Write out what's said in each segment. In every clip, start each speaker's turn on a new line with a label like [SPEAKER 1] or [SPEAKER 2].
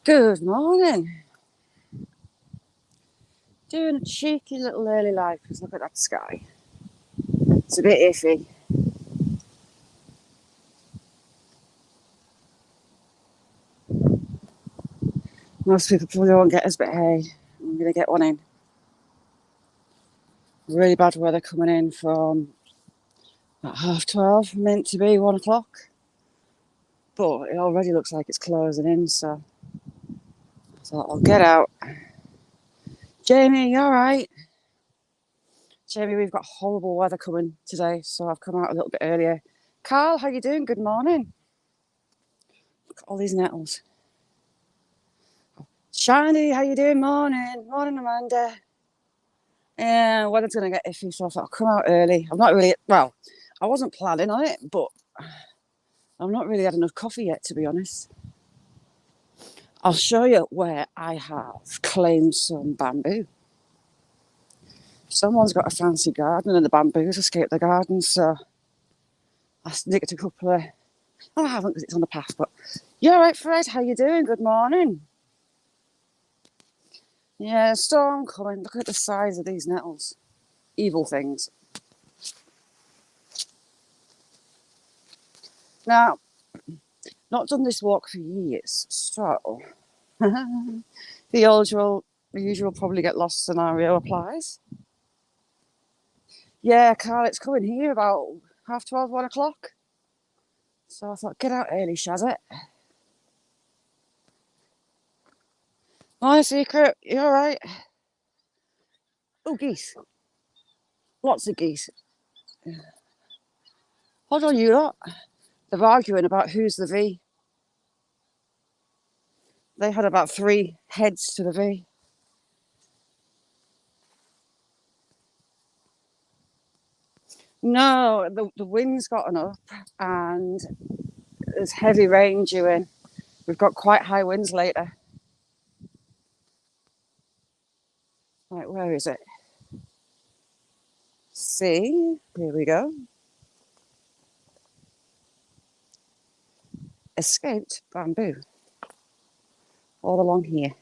[SPEAKER 1] Good morning. Doing a cheeky little early live because look at that sky. It's a bit iffy. Most people probably won't get us, but hey, I'm going to get one in. Really bad weather coming in from about 12:30, meant to be 1 o'clock. But it already looks like it's closing in, so I thought I'll get out. Jamie, you alright? Jamie, we've got horrible weather coming today, so I've come out a little bit earlier. Carl, how you doing? Good morning. Look at all these nettles. Shandy, how you doing? Morning. Morning, Amanda. Yeah, weather's going to get iffy, so I thought I'll come out early. I'm not really, well, I wasn't planning on it, but I've not really had enough coffee yet, to be honest. I'll show you where I have claimed some bamboo. Someone's got a fancy garden and the bamboos escaped the garden, so I snicked a couple of, oh, I haven't because it's on the path, but you all right, Fred? How you doing? Good morning. Yeah, storm coming. Look at the size of these nettles. Evil things. Now, not done this walk for years, so the usual probably get lost scenario applies. Yeah, Carl, it's coming here about 12:30, 1 o'clock. So I thought, get out early, Shazit. My secret, you all right? Oh, geese. Lots of geese. Hold on, you lot. They're arguing about who's the V. They had about 3 heads to the V. No, the wind's gotten up and there's heavy rain due in. We've got quite high winds later. Right, where is it? See, here we go. Escaped bamboo. All along here.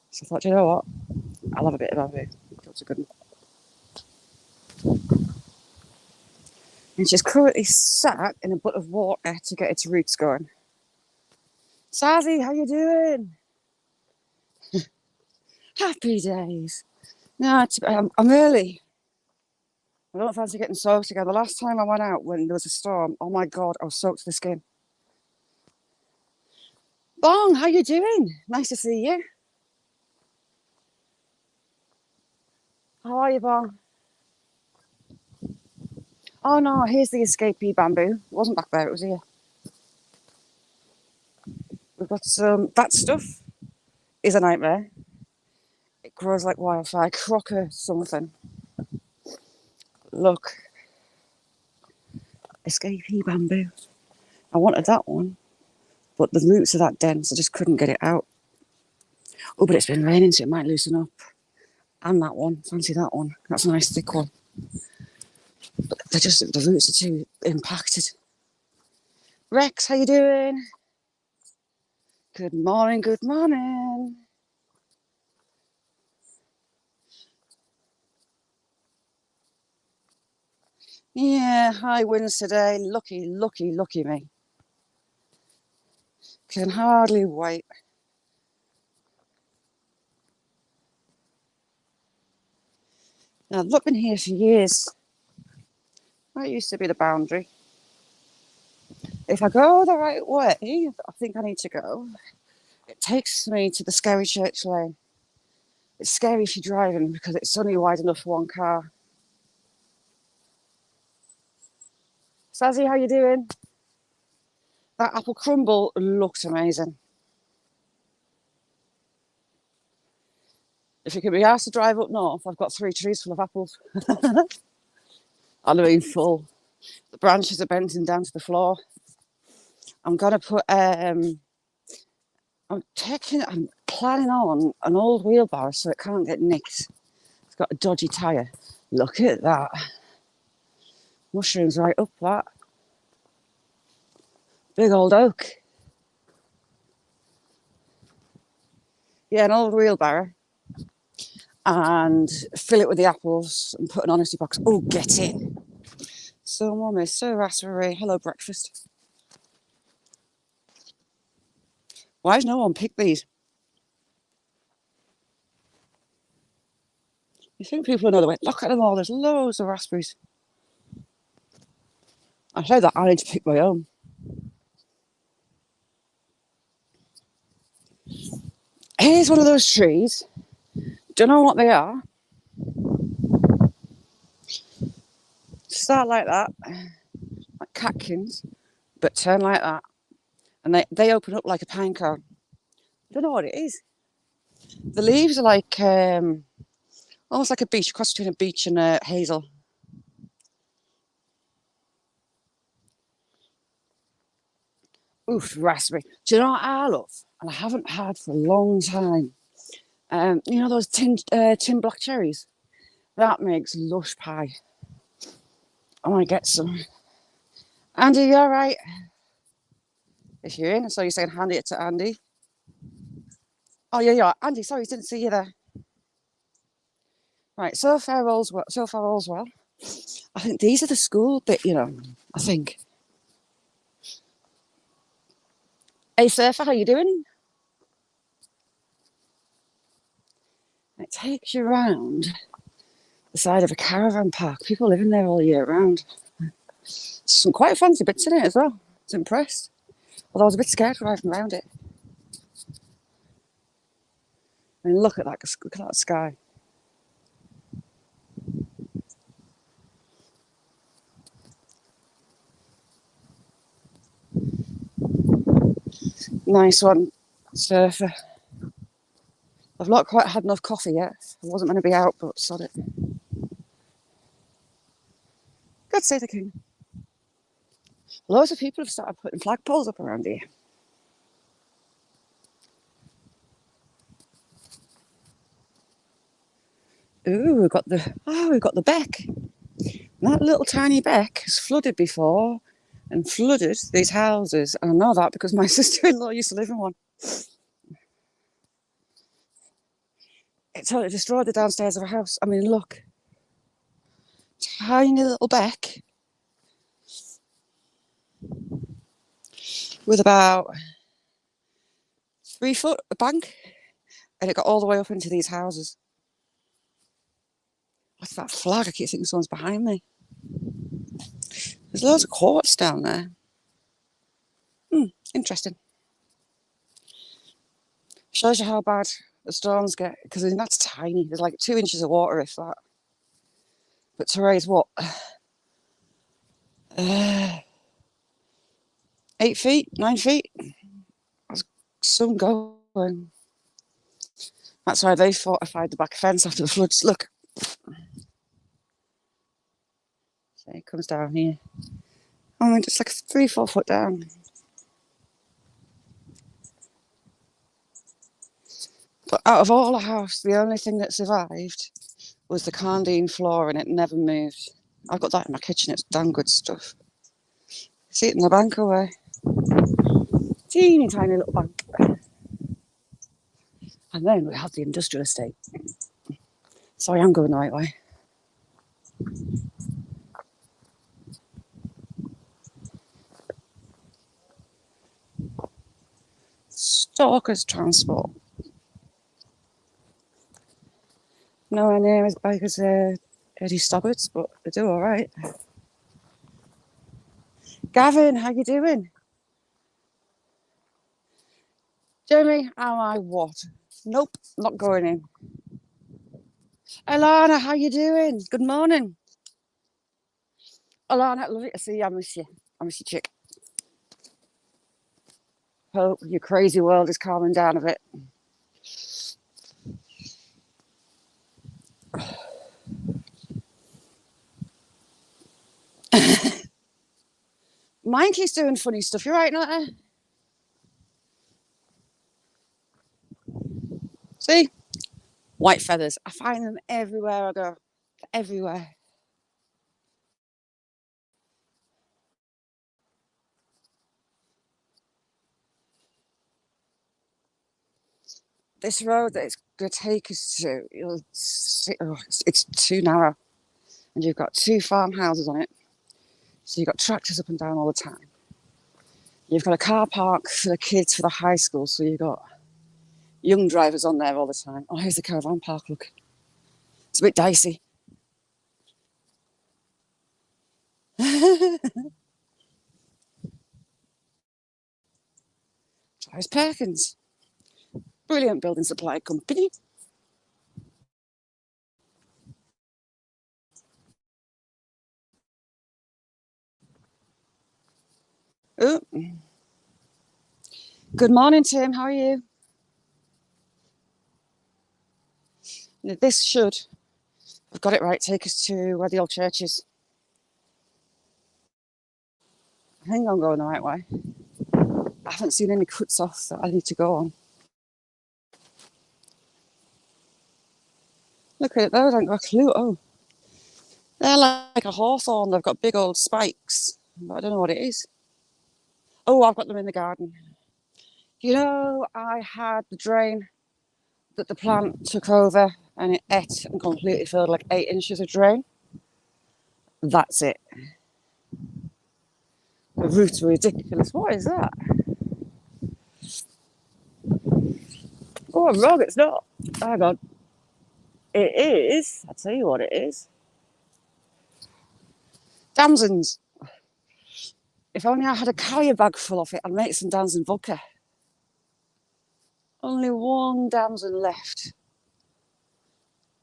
[SPEAKER 1] So I thought, you know what? I'll have a bit of bamboo. That's a good one. And she's currently sat in a butt of water to get its roots going. Sazzy, how you doing? Happy days. No, I'm early. I don't fancy getting soaked again. The last time I went out when there was a storm, oh my God, I was soaked to the skin. Bong, how you doing? Nice to see you. How are you, Bong? Oh no, here's the escapee bamboo. It wasn't back there, it was here. We've got some, that stuff is a nightmare. It grows like wildfire. Crocker something. Look. Escapee bamboo. I wanted that one, but the roots are that dense, I just couldn't get it out. Oh, but it's been raining, so it might loosen up. And that one, fancy that one. That's a nice thick one. But the roots are too impacted. Rex, how you doing? Good morning, good morning. Yeah, high winds today. Lucky me. Can hardly wait. Now, I've not been here for years. That used to be the boundary. If I go the right way, I think I need to go, it takes me to the Scary Church Lane. It's scary if you're driving because it's only wide enough for one car. Sazzy, how you doing? That apple crumble looks amazing. If you can be asked to drive up north, I've got 3 trees full of apples. I mean full. The branches are bending down to the floor. I'm gonna put I'm planning on an old wheelbarrow so it can't get nicked. It's got a dodgy tyre. Look at that. Mushrooms right up that. Big old oak. Yeah, an old wheelbarrow, and fill it with the apples and put an honesty box. Oh, get in. So, Mummy, so raspberry. Hello, breakfast. Why has no one picked these? You think people know the way? Look at them all. There's loads of raspberries. I say that I need to pick my own. Here's one of those trees. Don't know what they are. Start like that, like catkins, but turn like that. And they open up like a pine cone. Don't know what it is. The leaves are like almost like a beach, cross between a beech and a hazel. Oof, raspberry. Do you know what I love? And I haven't had for a long time. You know those tin black cherries? That makes lush pie. I want to get some. Andy, you all right? If you're in, so you're saying hand it to Andy. Oh yeah, yeah. Andy, sorry, didn't see you there. Right, so far all's well. So far all's well. I think these are the school bit, you know. I think. Hey, Surfer, how you doing? It takes you round the side of a caravan park. People live in there all year round. Some quite fancy bits in it as well. I was impressed. Although I was a bit scared driving around it. I mean, look at that sky. Nice one, Surfer. I've not quite had enough coffee yet. I wasn't meant to be out, but sod it. God save the king. Loads of people have started putting flagpoles up around here. Ooh, we've got the beck. That little tiny beck has flooded before and flooded these houses. And I know that because my sister-in-law used to live in one. It totally destroyed the downstairs of a house. I mean, look. Tiny little beck with about 3 foot of bank, and it got all the way up into these houses. What's that flag? I keep thinking someone's behind me. There's loads of quartz down there. Interesting. Shows you how bad the storms get, because that's tiny. There's like 2 inches of water, if that. But to raise what? 8 feet, 9 feet. That's some going. That's why they fortified the back fence after the floods. Look. So it comes down here. Oh, just like 3-4 foot down. But out of all the house, the only thing that survived was the Carndine floor, and it never moved. I've got that in my kitchen. It's damn good stuff. See it in the bank away. Teeny tiny little bank. And then we have the industrial estate. So I am going the right way. Stalkers Transport. Nowhere near as big as Eddie Stobbart's, but they do all right. Gavin, how you doing? Jeremy, am I what? Nope, not going in. Alana, how you doing? Good morning. Alana, lovely to see you. I miss you. I miss you, chick. Hope your crazy world is calming down a bit. Mine keeps doing funny stuff. You're right, not there? See? White feathers. I find them everywhere I go. Everywhere. this road that it's going to take us to, you'll see, oh, it's too narrow. And you've got 2 farmhouses on it. So you've got tractors up and down all the time. You've got a car park for the kids for the high school. So you've got young drivers on there all the time. Oh, here's the caravan park, look. It's a bit dicey. Travis Perkins. Brilliant building supply company. Oh. Good morning, Tim. How are you? This should, I've got it right, take us to where the old church is. I think I'm going the right way. I haven't seen any cuts off that I need to go on. Look at it, those, I haven't got a clue. Oh, they're like a hawthorn. They've got big old spikes, but I don't know what it is. Oh, I've got them in the garden. You know, I had the drain that the plant took over and it ate and completely filled like 8 inches of drain. That's it. The roots were ridiculous. What is that? Oh, I'm wrong, it's not. Hang on. It is. I'll tell you what it is. Damsons. If only I had a carrier bag full of it, I'd make some damson vodka. Only 1 damson left.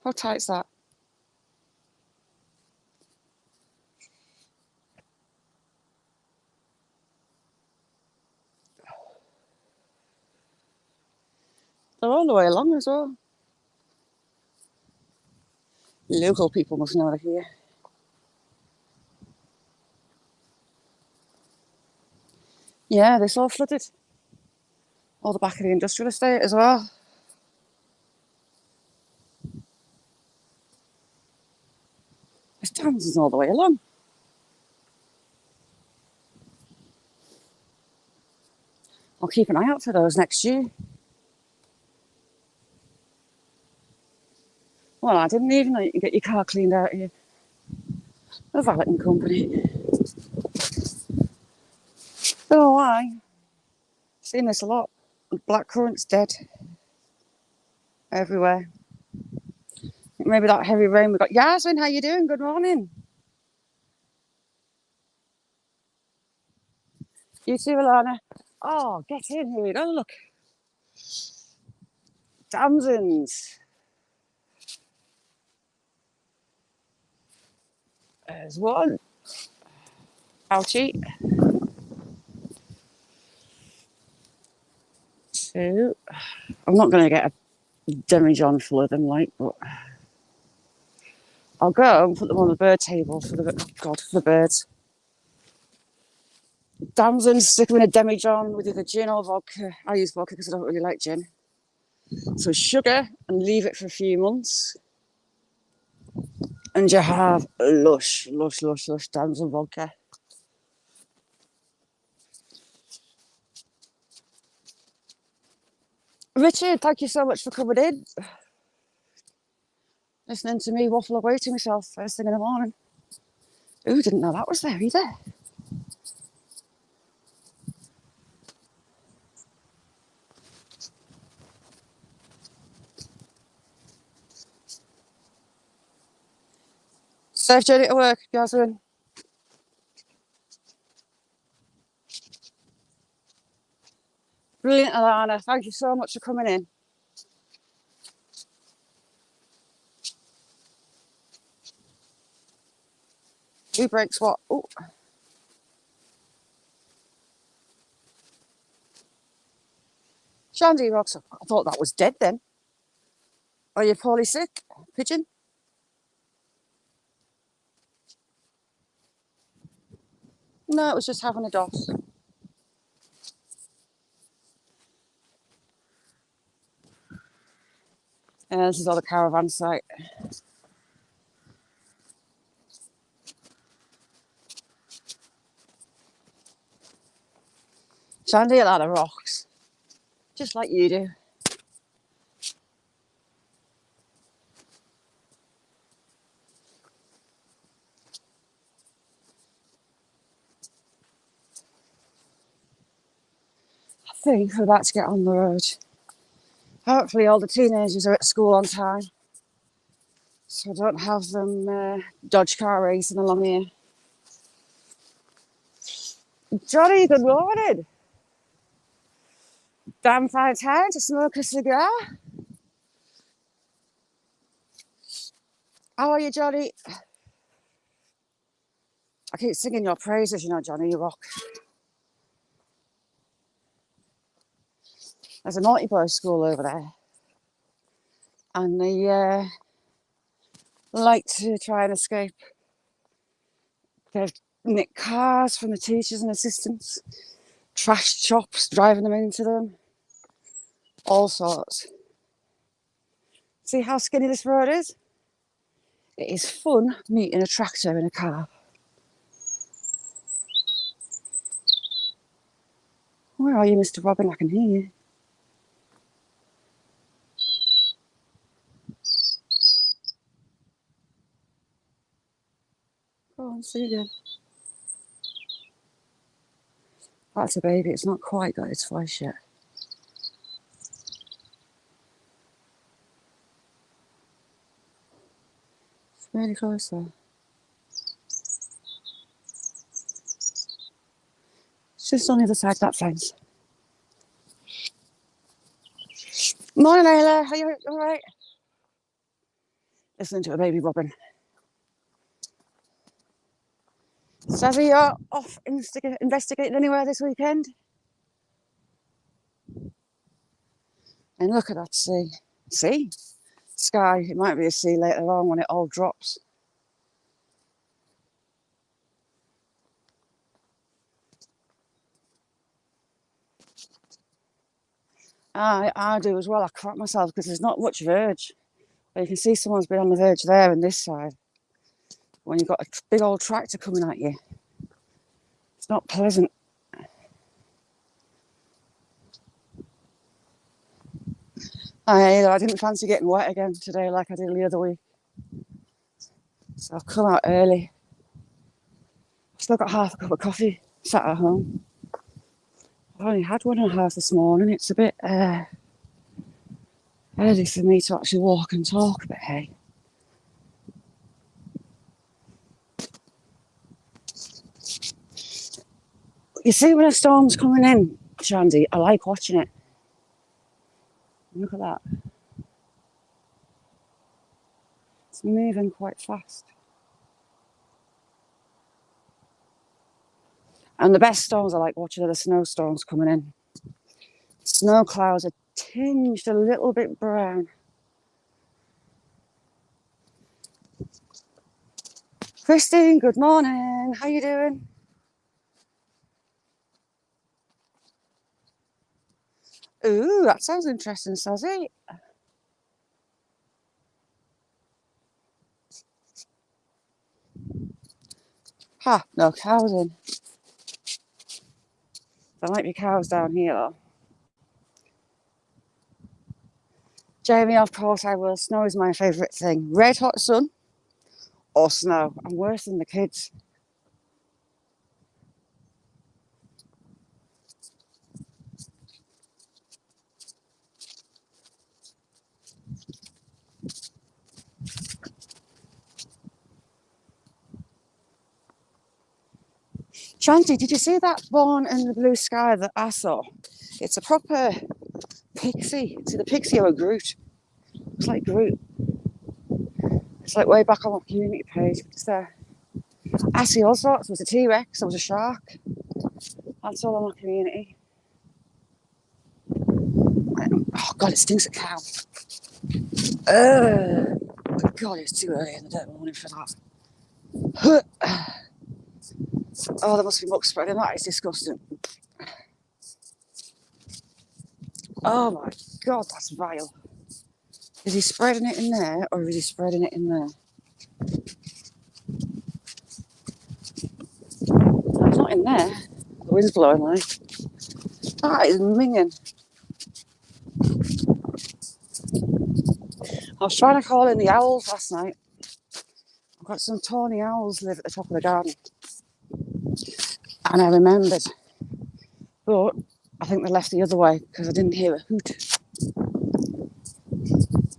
[SPEAKER 1] How tight's that? They're all the way along as well. Local people must know they're here. Yeah, this all flooded. All the back of the industrial estate as well. There's damsons all the way along. I'll keep an eye out for those next year. Well, I didn't even know you can get your car cleaned out here. A valeting company. Don't know why. Seen this a lot. Blackcurrant's dead. Everywhere. Maybe that heavy rain we got. Yasmin, how you doing? Good morning. You too, Alana. Oh, get in. Here we go. Look. Damsons. There's one. Ouchie. 2. I'm not going to get a demijohn full of them, like, but I'll go and put them on the bird table for the birds. Damsons, stick them in a demijohn with either gin or vodka. I use vodka because I don't really like gin. So sugar and leave it for a few months. And you have lush damson vodka. Richard, thank you so much for coming in. Listening to me waffle away to myself first thing in the morning. Ooh, didn't know that was there either. Safe journey to work, Yasmin. Brilliant, Alana. Thank you so much for coming in. Who breaks what? Oh. Shandy rocks up. I thought that was dead then. Are you poorly sick, pigeon? No, it was just having a doss. This is all the caravan site. Shandy, a lot of rocks. Just like you do. think we're about to get on the road. Hopefully all the teenagers are at school on time, so I don't have them dodge car racing along here. Johnny, good morning. Damn fine time to smoke a cigar. How are you, Johnny? I keep singing your praises, you know, Johnny, you rock. There's a naughty boys school over there, and they like to try and escape. They've nicked cars from the teachers and assistants, trashed shops, driving them into them, all sorts. See how skinny this road is? It is fun meeting a tractor in a car. Where are you, Mr. Robin? I can hear you. Go on, see you again. That's a baby. It's not quite got its voice yet. It's really close there. It's just on the other side of that fence. Morning, Layla. Are you all right? Listening to a baby robin. Savvy, you're off investigating anywhere this weekend? And look at that sea. Sea? Sky. It might be a sea later on when it all drops. I do as well. I crap myself because there's not much verge. But you can see someone's been on the verge there and this side. When you've got a big old tractor coming at you, it's not pleasant. I didn't fancy getting wet again today like I did the other week. So I've come out early. I've still got half a cup of coffee sat at home. I've only had 1.5 this morning. It's a bit early for me to actually walk and talk, but hey. You see when a storm's coming in, Shandy, I like watching it. Look at that. It's moving quite fast. And the best storms I like watching are the snowstorms coming in. Snow clouds are tinged a little bit brown. Christine, good morning. How you doing? Ooh, that sounds interesting, Sazzy. Ha, no cows in. There might be cows down here though. Jamie, of course I will. Snow is my favourite thing. Red hot sun or snow. I'm worse than the kids. Shanti, did you see that Born in the Blue Sky that I saw? It's a proper pixie. It's either pixie or a Groot. Looks like Groot. It's like way back on my community page. It's there. I see all sorts. There was a T-Rex. There was a shark. That's all on my community. Oh God, it stinks of cow. God, it's too early in the morning for that. Oh, there must be muck spreading. That is disgusting. Oh my God, that's vile. Is he spreading it in there or is he spreading it in there? No, it's not in there. The wind's blowing like. That is minging. I was trying to call in the owls last night. I've got some tawny owls live at the top of the garden. And I remembered. But I think they left the other way because I didn't hear a hoot.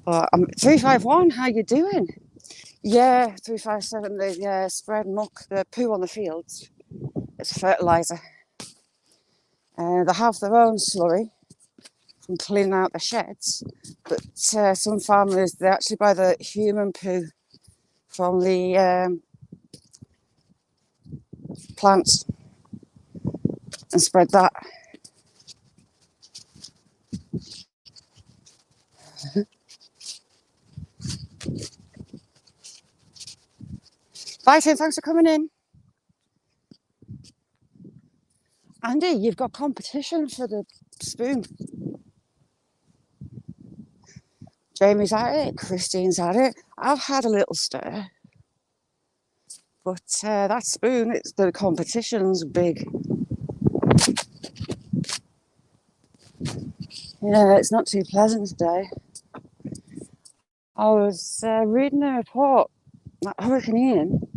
[SPEAKER 1] But 351, how you doing? Yeah, 357, the spread muck, the poo on the fields. It's fertiliser. They have their own slurry from cleaning out the sheds, but some farmers, they actually buy the human poo from the plants and spread that. Bye, Tim, thanks for coming in. Andy, you've got competition for the spoon. Jamie's at it, Christine's at it. I've had a little stir. But that spoon, the competition's big. Yeah, it's not too pleasant today. I was reading a report that Hurricane Ian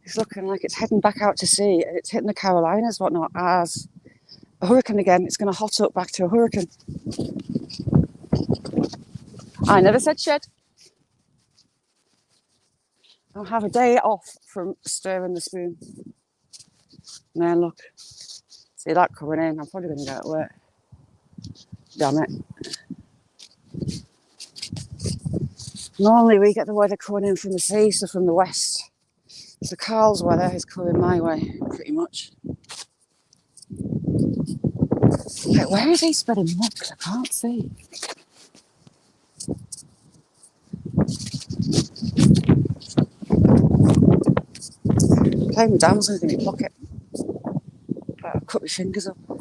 [SPEAKER 1] is looking like it's heading back out to sea and it's hitting the Carolinas, whatnot, as a hurricane again. It's going to hot up back to a hurricane. I never said shed. I'll have a day off from stirring the spoon. Now look, see that coming in. I'm probably going to go to work. Damn it. Normally we get the weather coming in from the sea, so from the west. So Carl's weather is coming my way, pretty much. Wait, where is he spreading muck? I can't see. Playing with damsels in my pocket. But cut my fingers up. I'm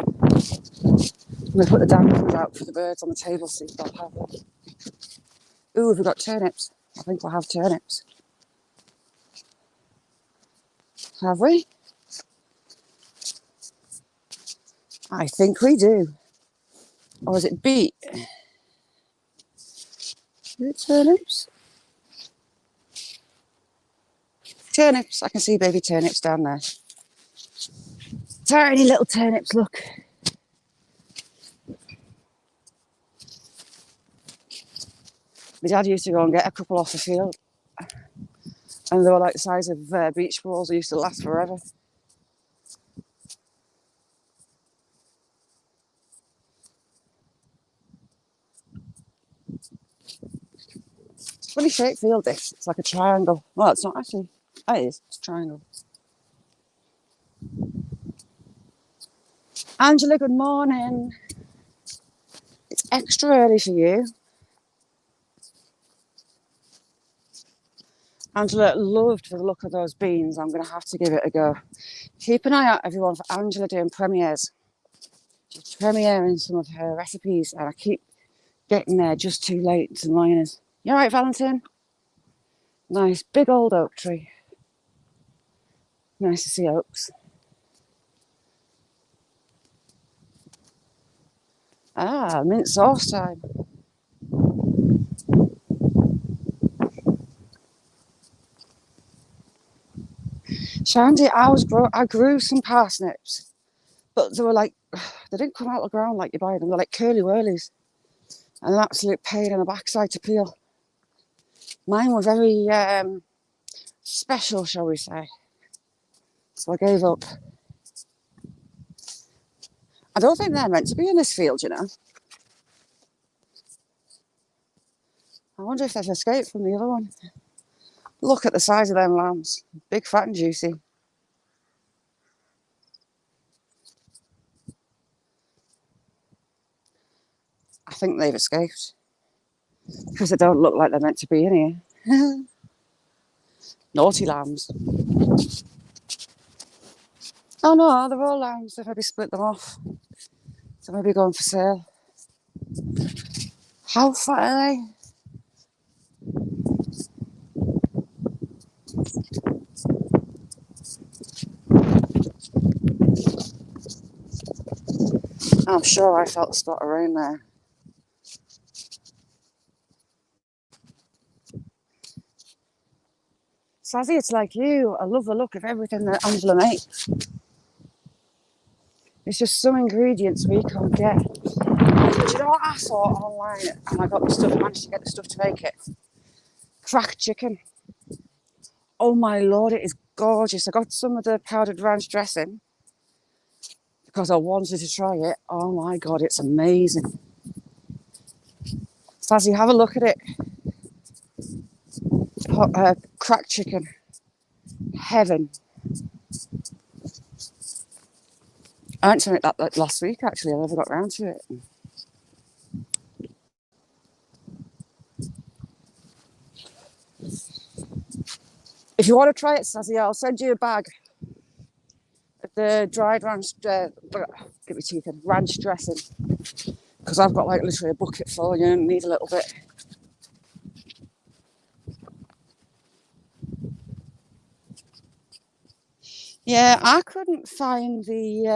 [SPEAKER 1] going to put the damsels out for the birds on the table so you don't have them. Ooh, have we got turnips? I think we'll have turnips. Have we? I think we do. Or is it beet? Is it turnips? Turnips. I can see baby turnips down there. Tiny little turnips, look. My dad used to go and get a couple off the field. And they were like the size of beach balls. They used to last forever. It's a funny shaped field, this. It's like a triangle. Well, it's not actually. It is. It's a triangle. Angela, good morning. It's extra early for you. Angela loved the look of those beans. I'm going to have to give it a go. Keep an eye out, everyone, for Angela doing premieres. She's premiering some of her recipes, and I keep getting there just too late to miners. You all right, Valentin? Nice big old oak tree. Nice to see oaks. Ah, mint sauce time. Shandy, I grew some parsnips, but they were like, they didn't come out of the ground like you buy them. They're like curly whirlies, and an absolute pain in the backside to peel. Mine were very special, shall we say. So I gave up. I don't think they're meant to be in this field, you know. I wonder if they've escaped from the other one. Look at the size of them lambs. Big, fat and juicy. I think they've escaped. Because they don't look like they're meant to be in here. Naughty lambs. Oh no, they're all lambs. They've maybe split them off. So maybe going for sale. How fat are they? I'm sure I felt a spot of rain there. Sazzy, it's like you. I love the look of everything that Angela makes. It's just some ingredients we can't get. Do you know what I saw online and I got the stuff, managed to get the stuff to make it? Cracked chicken. Oh my lord, it is gorgeous. I got some of the powdered ranch dressing because I wanted to try it. Oh my god, it's amazing. Stazzy, have a look at it. Cracked chicken. Heaven. I went to it that last week actually. I never got round to it. If you want to try it, Stazzy, I'll send you a bag of the dried ranch. Get my teeth in. Ranch dressing. Because I've got like literally a bucket full and you need a little bit. Yeah, I couldn't find the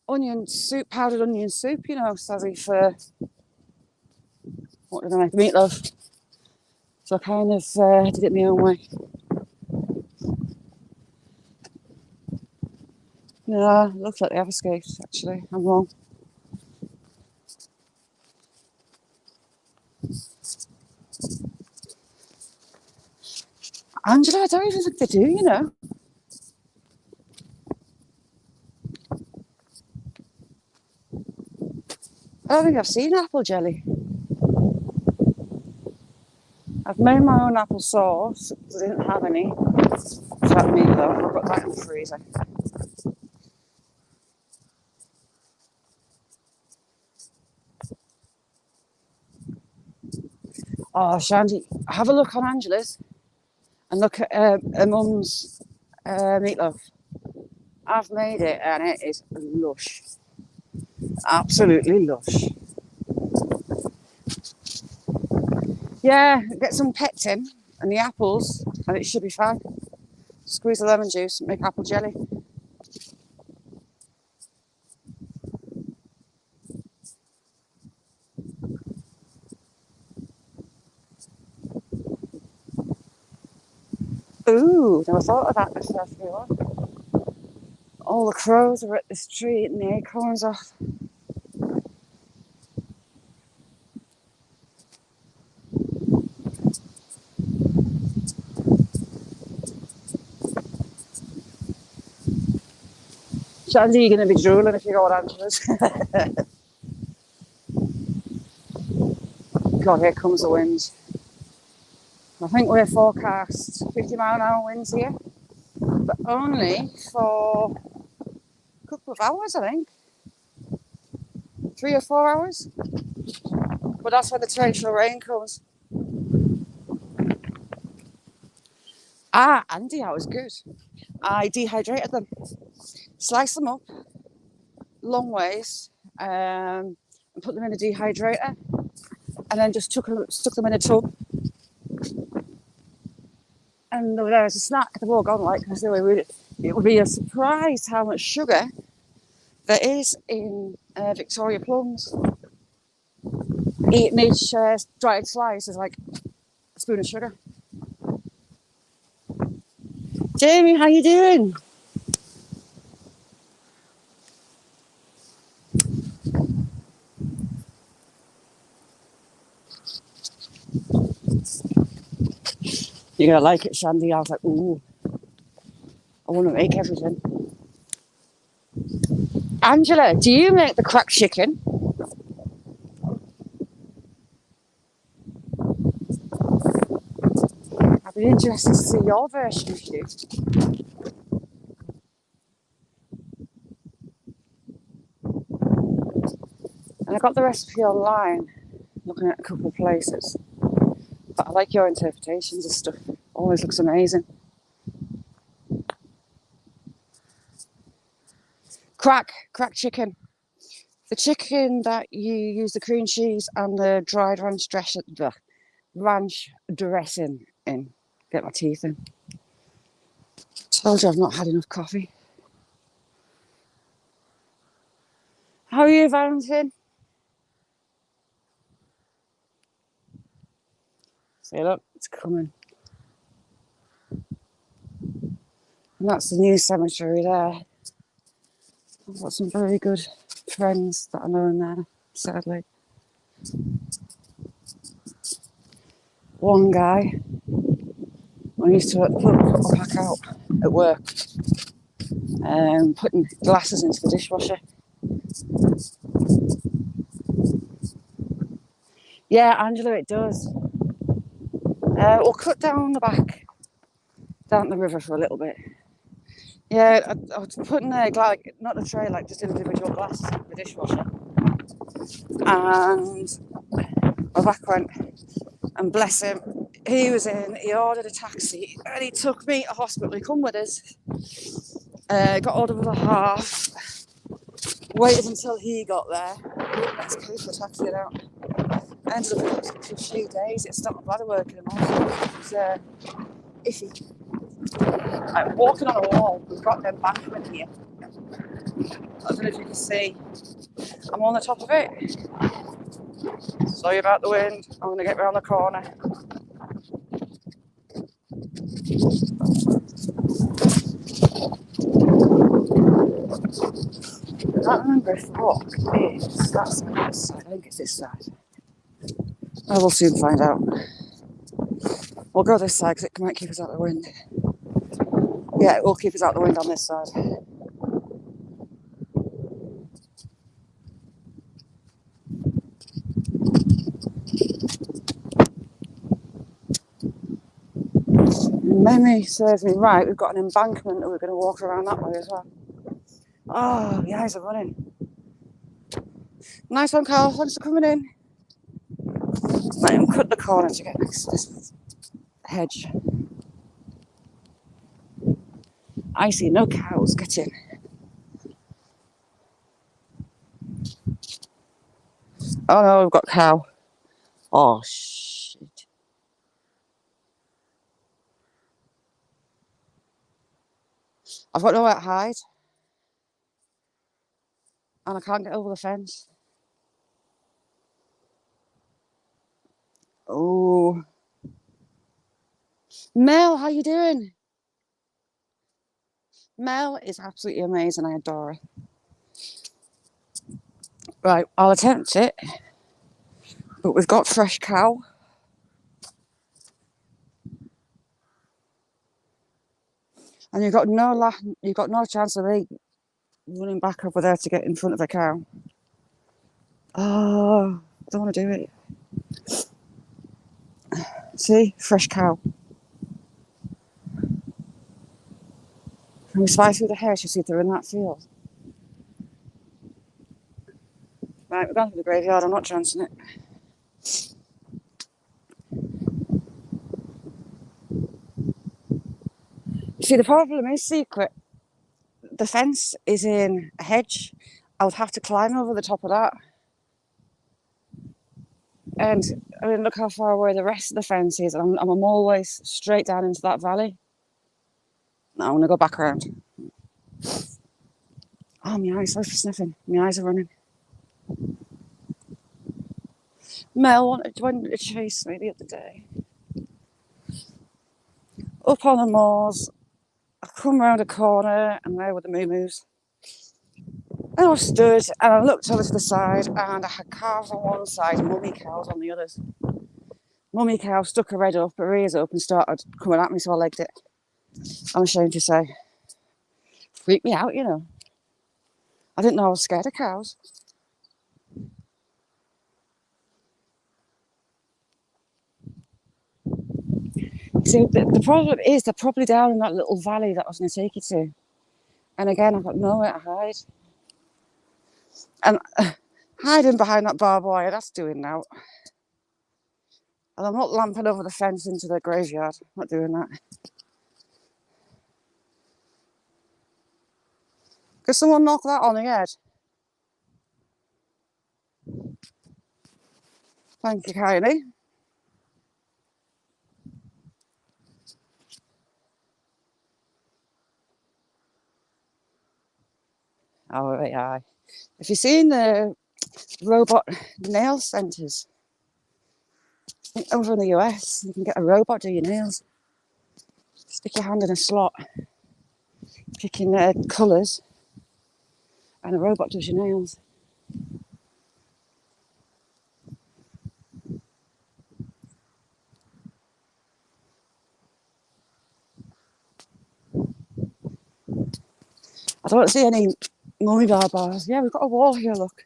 [SPEAKER 1] onion soup, powdered onion soup, you know, Stazzy, for what did I make? Meatloaf. So I kind of did it my own way. No, it looks like they have escaped, actually. I'm wrong. Angela, I don't even think they do, you know. I don't think I've seen apple jelly. I've made my own apple sauce. I didn't have any. That meatloaf. I've got that in the freezer. Oh, Shandy, have a look on Angela's and look at her mum's meatloaf. I've made it and it is lush. Absolutely lush. Yeah, get some pectin and the apples and it should be fine. Squeeze the lemon juice and make apple jelly. Ooh, never thought of that before. All the crows are at this tree eating the acorns off. Shandy, you're going to be drooling if you go on Angela's. God, here comes the wind. I think we're forecast 50-mile-an-hour winds here, but only for a couple of hours, I think. 3 or 4 hours. But that's when the torrential rain comes. Andy, that was good. I dehydrated them, sliced them up long ways, and put them in a dehydrator, and then just stuck them in a tub. And there was a snack. They've all gone like because it would be a surprise how much sugar there is in Victoria plums. Eating each dried slice is like a spoon of sugar. Jamie, how you doing? You're gonna like it, Shandy. I was like, ooh, I want to make everything. Angela, do you make the cracked chicken? I'd be interested to see your version if you do. And I got the recipe online, looking at a couple of places. But I like your interpretations of stuff. Always looks amazing. Cracked chicken. The chicken that you use the cream cheese and the dried ranch dressing in. Get my teeth in. Told you I've not had enough coffee. How are you, Valentine? See, look, it's coming. And that's the new cemetery there. I've got some very good friends that I know in there, sadly. One guy, I used to put my pack out at work, putting glasses into the dishwasher. Yeah, Angela, it does. We'll cut down the back, down the river for a little bit. Yeah, I was putting like not the tray, like just individual glasses in the dishwasher, and my back went. And bless him, he was in. He ordered a taxi, and he took me to hospital. He come with us. Got hold of the half. Waited until he got there. Let's pay for a taxi out. Ended up in hospital for a few days. It stopped my bladder working anymore. It was iffy. I'm walking on a wall. We've got an embankment here. I don't know if you can see. I'm on the top of it. Sorry about the wind. I'm going to get round the corner. I can't remember if rock is that side. I think it's this side. I will soon find out. We'll go this side because it might keep us out of the wind. Yeah, it will keep us out of the wind on this side. Memory serves me right. We've got an embankment and we're going to walk around that way as well. Oh, the eyes are running. Nice one, Carl. Thanks for coming in. Let him cut the corner to get next to this hedge. I see no cows. Get in. Oh no, we've got cow. Oh shit. I've got nowhere to hide. And I can't get over the fence. Oh. Mel, how you doing? Mel is absolutely amazing. I adore her. Right, I'll attempt it. But we've got fresh cow. And you've got no chance of me running back over there to get in front of a cow. Oh, I don't want to do it. See, fresh cow. Can we spy through the hair to see if they're in that field? Right, we're going to the graveyard. I'm not chancing it. See, the problem is, Secret, the fence is in a hedge. I would have to climb over the top of that. And I mean, look how far away the rest of the fence is. I'm always straight down into that valley. Now I want to go back around. Oh, my eyes, sorry for sniffing. My eyes are running. Mel wanted to chase me the other day. Up on the moors. I come round a corner and there were the moo-moos. And I stood and I looked over to the side and I had calves on one side and mummy cows on the others. Mummy cow stuck her head up, her ears up and started coming at me, so I legged it. I'm ashamed to say. Freaked me out, you know. I didn't know I was scared of cows. So the problem is they're probably down in that little valley that I was going to take you to. And again, I've got nowhere to hide. And hiding behind that barbed wire, that's doing now. And I'm not lamping over the fence into the graveyard. I'm not doing that. Could someone knock that on the head? Thank you, Kylie. Oh, yeah. If you've seen the robot nail centres over in the US, you can get a robot do your nails. Stick your hand in a slot, picking colours, And a robot does your nails. I don't see any mummy bar bars. Yeah, we've got a wall here, look.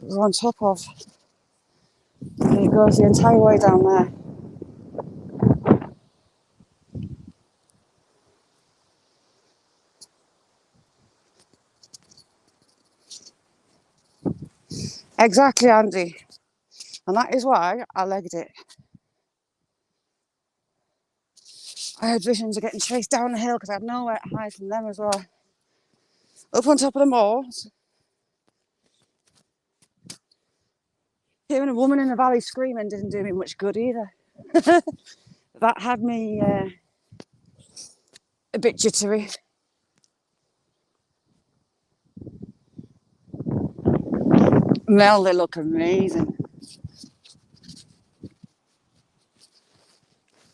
[SPEAKER 1] We're on top of. And it goes the entire way down there. Exactly, Andy. And that is why I legged it. I had visions of getting chased down the hill because I had nowhere to hide from them as well. Up on top of the moors, hearing a woman in the valley screaming didn't do me much good either. That had me a bit jittery. Mel, they look amazing.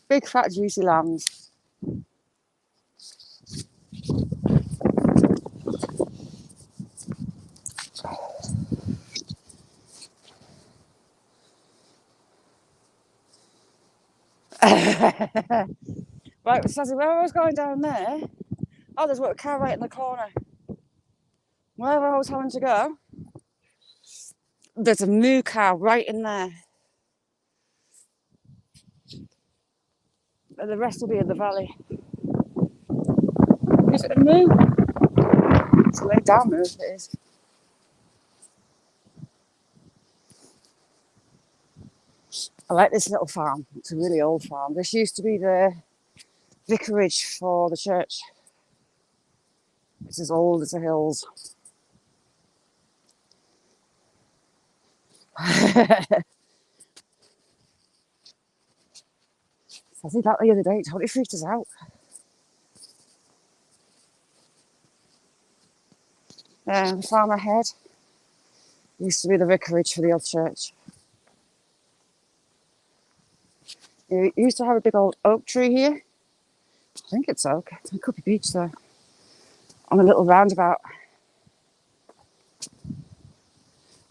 [SPEAKER 1] Big fat juicy lambs. Right, Sassy, where I was going down there, oh, there's a car right in the corner. Where I was having to go, there's a moo cow right in there. And the rest will be in the valley. Is it a moo? It's a laid down moo, if it is. I like this little farm. It's a really old farm. This used to be the vicarage for the church. It's as old as the hills. I did that the other day. It totally freaked us out. The farm ahead used to be the vicarage for the old church. It used to have a big old oak tree here. I think it's oak. It could be beech though. On a little roundabout.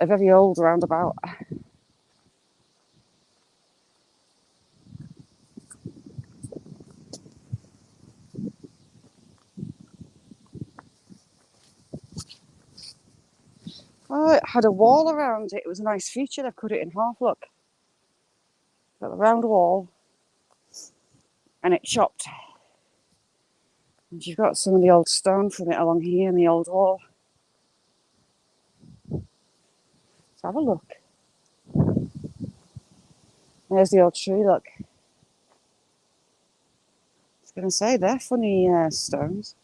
[SPEAKER 1] A very old roundabout. Oh, it had a wall around it. It was a nice feature. They've cut it in half, look. Got the round wall. And it's chopped. And you've got some of the old stone from it along here in the old wall. Let's have a look. There's the old tree, look. I was going to say, they're funny stones.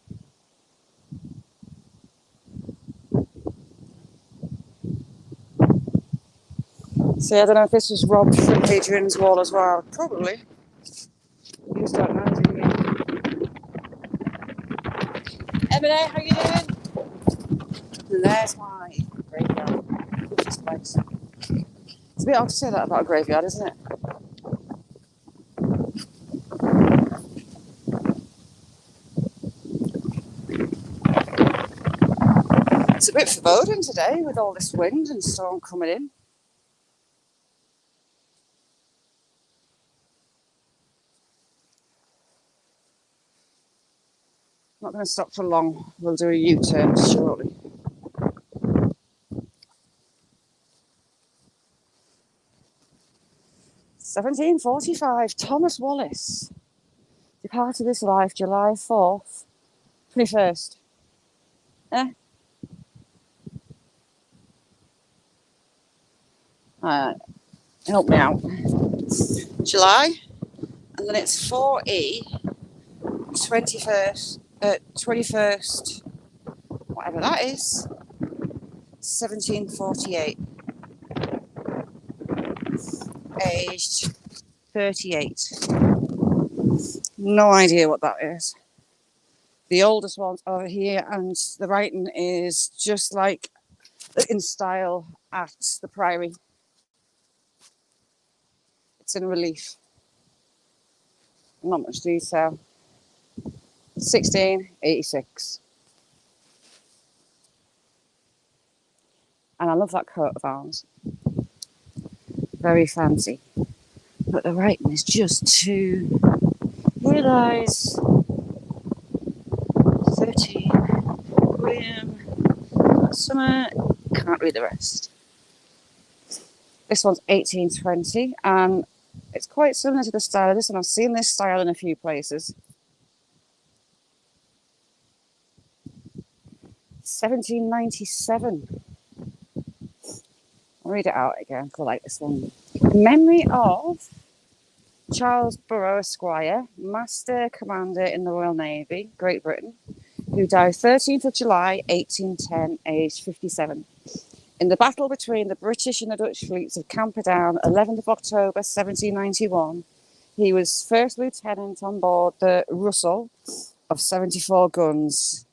[SPEAKER 1] See, I don't know if this was robbed from Hadrian's Wall as well. Probably. You just don't know, do you? Emily, how you doing? And there's my graveyard. This place. It's a bit odd to say that about a graveyard, isn't it? It's a bit foreboding today with all this wind and storm coming in. Not going to stop for long. We'll do a U-turn shortly. "1745, Thomas Wallace departed this life July 4th, 21st. Help me out. July, and then it's 4E, 21st, whatever that is, 1748. Aged 38. No idea what that is. The oldest one's over here, and the writing is just like in style at the Priory. It's in relief. Not much detail. 1686. And I love that coat of arms. Very fancy. But the writing is just too... Realise 13 William Summer. Can't read the rest. This one's 1820, and it's quite similar to the style of this, and I've seen this style in a few places. 1797. I'll read it out again. I like this one. In memory of Charles Burrough, Esquire, Master Commander in the Royal Navy, Great Britain, who died 13th of July, 1810, aged 57. In the battle between the British and the Dutch fleets of Camperdown, 11th of October, 1791, he was first lieutenant on board the Russell of 74 guns,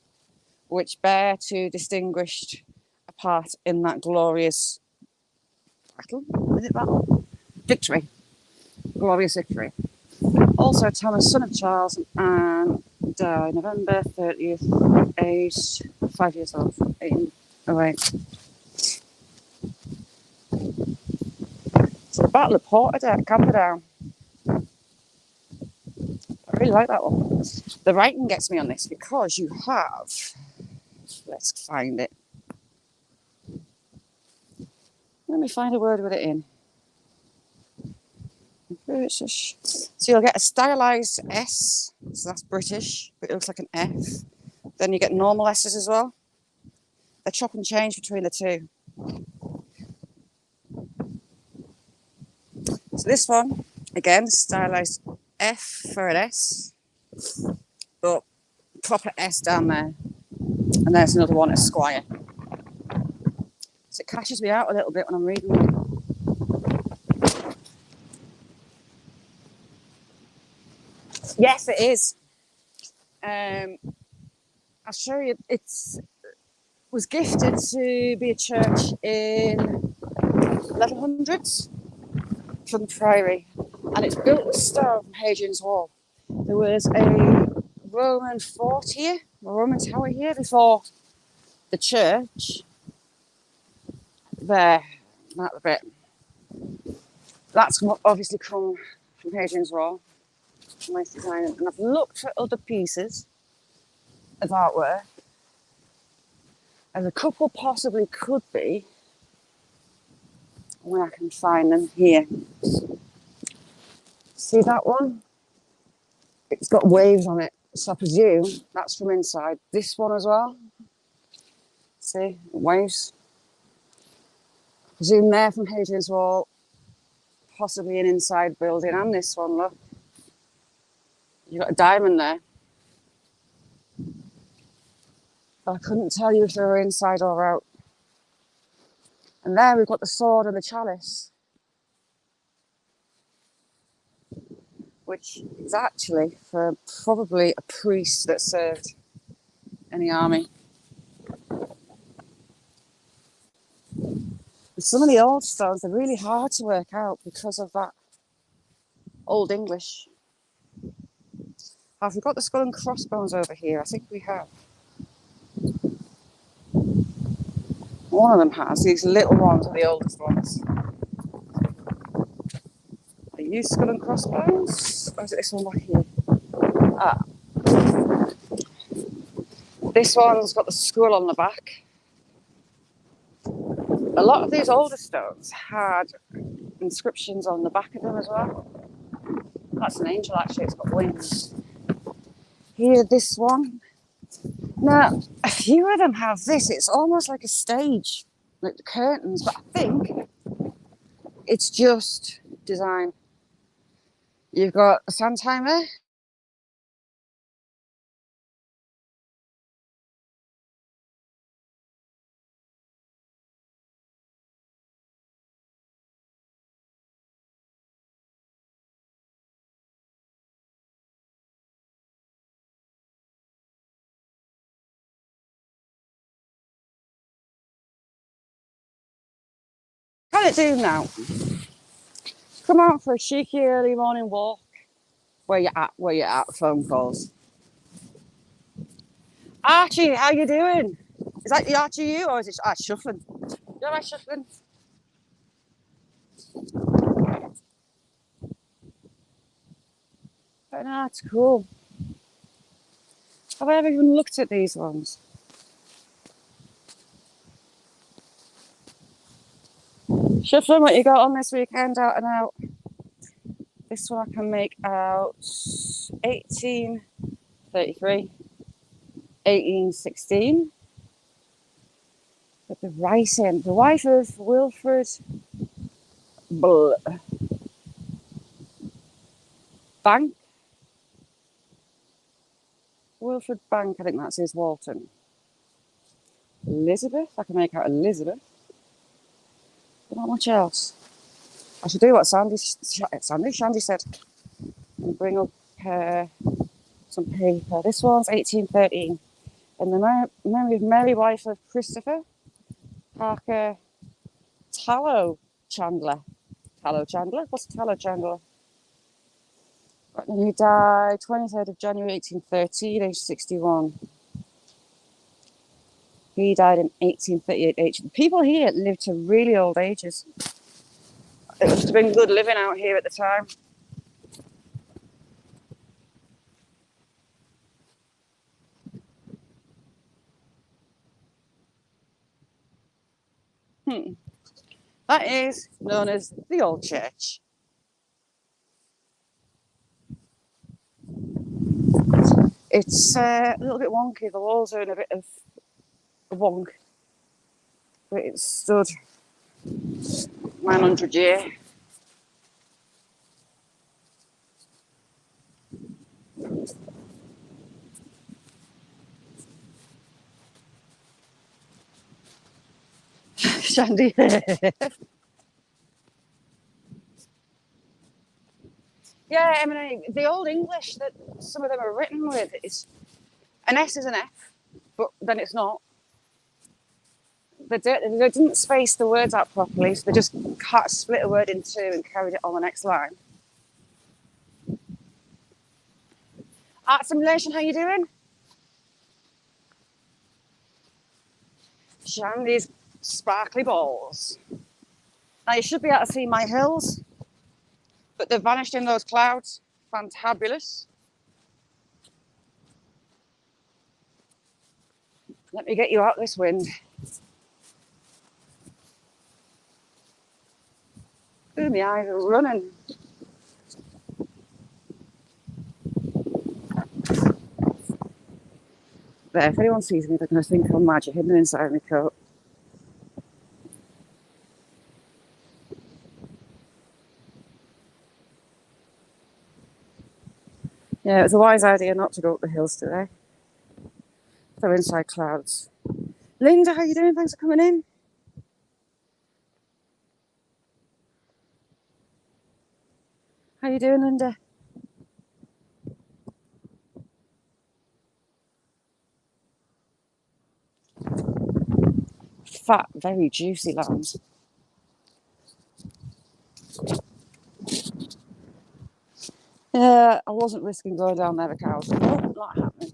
[SPEAKER 1] which bear to distinguished a part in that glorious battle. Is it battle? Victory. Glorious victory. Also, Thomas, son of Charles, and died November 30th, aged 5 years old. 1808. So the Battle of Camperdown. I really like that one. The writing gets me on this because you have... Let's find it. Let me find a word with it in. British. So you'll get a stylized S, so that's British, but it looks like an F. Then you get normal S's as well. They chop and change between the two. So this one, again, stylized F for an S, but proper S down there. And there's another one, Esquire. So it catches me out a little bit when I'm reading it. Yes, it is. I'll show you. It was gifted to be a church in 1100s from the Priory, and it's built with stone from Hadrian's Wall. There was a Roman fort here, a Roman tower here before the church. There, that bit. That's obviously come from Hadrian's Wall. Nice design. And I've looked for other pieces of artwork. There's a couple possibly could be when I can find them here. See that one? It's got waves on it, so I presume that's from inside. This one as well. See, waves. I presume they're from Hadrian's Wall, possibly an inside building. And this one, look. You've got a diamond there. But I couldn't tell you if they were inside or out. And there we've got the sword and the chalice, which is actually for probably a priest that served in the army. And some of the old stones are really hard to work out because of that Old English. Have we got the skull and crossbones over here? I think we have. One of them has. These little ones are the oldest ones. Are you skull and crossbones? Or is it this one back here? Ah. This one's got the skull on the back. A lot of these older stones had inscriptions on the back of them as well. That's an angel, actually. It's got wings. Here, this one. Now, a few of them have this. It's almost like a stage, like the curtains, but I think it's just design. You've got a sun timer. What it do now? Come out for a cheeky early morning walk. Where you at? Phone calls. Archie, how you doing? Is that the RGU or is it shuffling? You like shuffling? But no, it's cool. Have I ever even looked at these ones? Shuffling what you got on this weekend, out and out. This one I can make out 1833, 1816. But the writing, the wife of Wilfred Bank. Wilfred Bank, I think that's his Walton. Elizabeth, I can make out Elizabeth. But not much else. I should do what Shandy said. And bring up some paper. This one's 1813. And the memory of Mary, wife of Christopher Parker Tallow Chandler. What's Tallow Chandler? He died 23rd of January 1813, age 61. He died in 1838. People here lived to really old ages. It must have been good living out here at the time. That is known as the Old Church. It's a little bit wonky. The walls are in a bit of a wonk. But it stood 900 years. Shandy. Yeah, I mean, the Old English that some of them are written with is an S is an F, but then it's not. They didn't space the words out properly, so they just split a word in two and carried it on the next line. Art Simulation, how you doing? Shandy's sparkly balls. Now you should be able to see my hills, but they've vanished in those clouds. Fantabulous. Let me get you out this wind. Ooh, my eyes are running. There, if anyone sees me, they're going to think I'm magic hidden inside my coat. Yeah, it was a wise idea not to go up the hills today. They're inside clouds. Linda, how you doing? Thanks for coming in. How you doing, Linda? Fat, very juicy lambs. Yeah, I wasn't risking going down there with cows. Nope, not happening.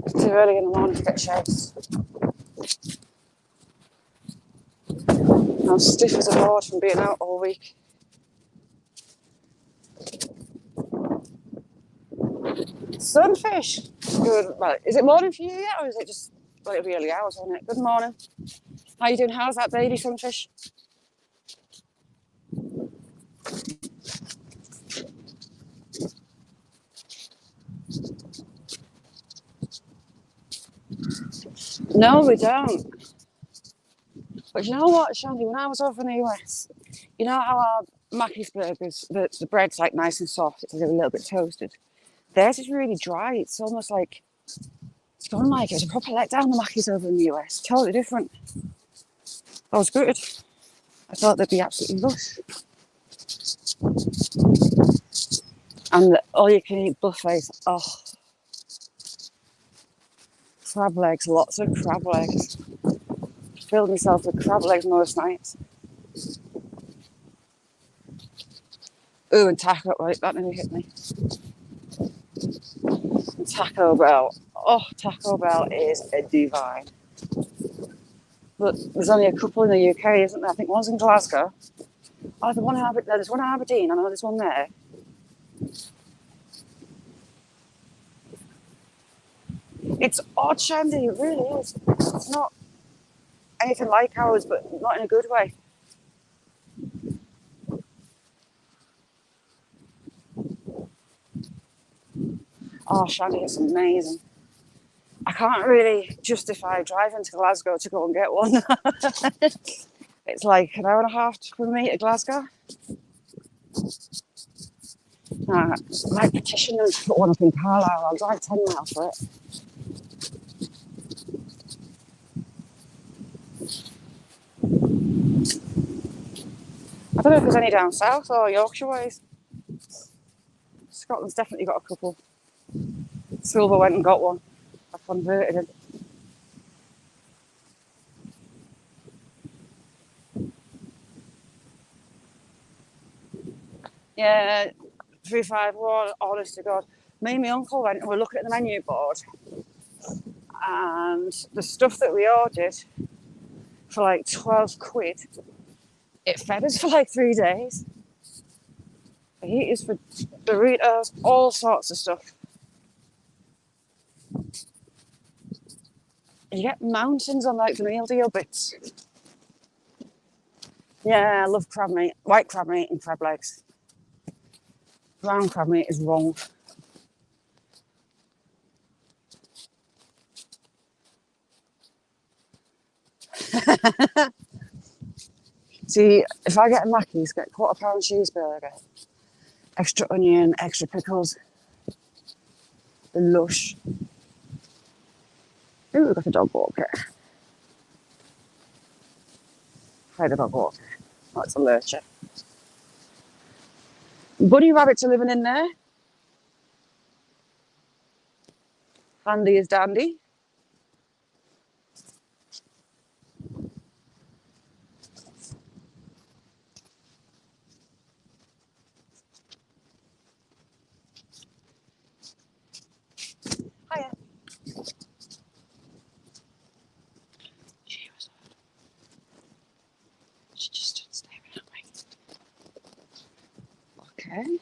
[SPEAKER 1] It's too early in the morning to get chased. I'm stiff as a board from being out all week. Sunfish. Good. Well, is it morning for you yet, or is it just it'll be early hours, won't it? Good morning. How you doing? How's that baby sunfish? No, we don't. But you know what, Shandy? When I was over in the US, you know how our Mackey's burgers, the bread's like nice and soft. It's a little bit toasted. Theirs is really dry. It's almost like it's gone like it's a proper letdown. The Mackey's over in the US, totally different. That was good. I thought they'd be absolutely lush. And the all-you-can-eat buffets. Oh, crab legs, lots of crab legs. Filled myself with crab legs most nights. Ooh, and Taco, right, that nearly hit me. Taco Bell. Oh, Taco Bell is a divine. But there's only a couple in the UK, isn't there? I think one's in Glasgow. Oh, there's one in Aberdeen. I know there's one there. It's odd, Shandy. It really is. It's not anything like ours, but not in a good way. Oh, Shandy, it's amazing. I can't really justify driving to Glasgow to go and get one. It's like an hour and a half from me to Glasgow. I might petition them to put one up in Carlisle. I'll drive 10 miles for it. I don't know if there's any down south or Yorkshire ways. Scotland's definitely got a couple. Silver went and got one. I converted it. Yeah, 351, honest to God. Me and my uncle went and we were looking at the menu board, and the stuff that we ordered for like 12 quid, it fed us for like 3 days. Fajitas for burritos, all sorts of stuff. You get mountains on like the meal deal bits. Yeah, I love crab meat, white crab meat and crab legs. Brown crab meat is wrong. See, if I get a Mackey's, get £1/4 cheeseburger, extra onion, extra pickles, the lush. Ooh, we've got a dog walker. Hide the dog walker. Oh, it's a lurcher. Bunny rabbits are living in there. Handy as dandy. Hiya. She just stood staring at me. Okay.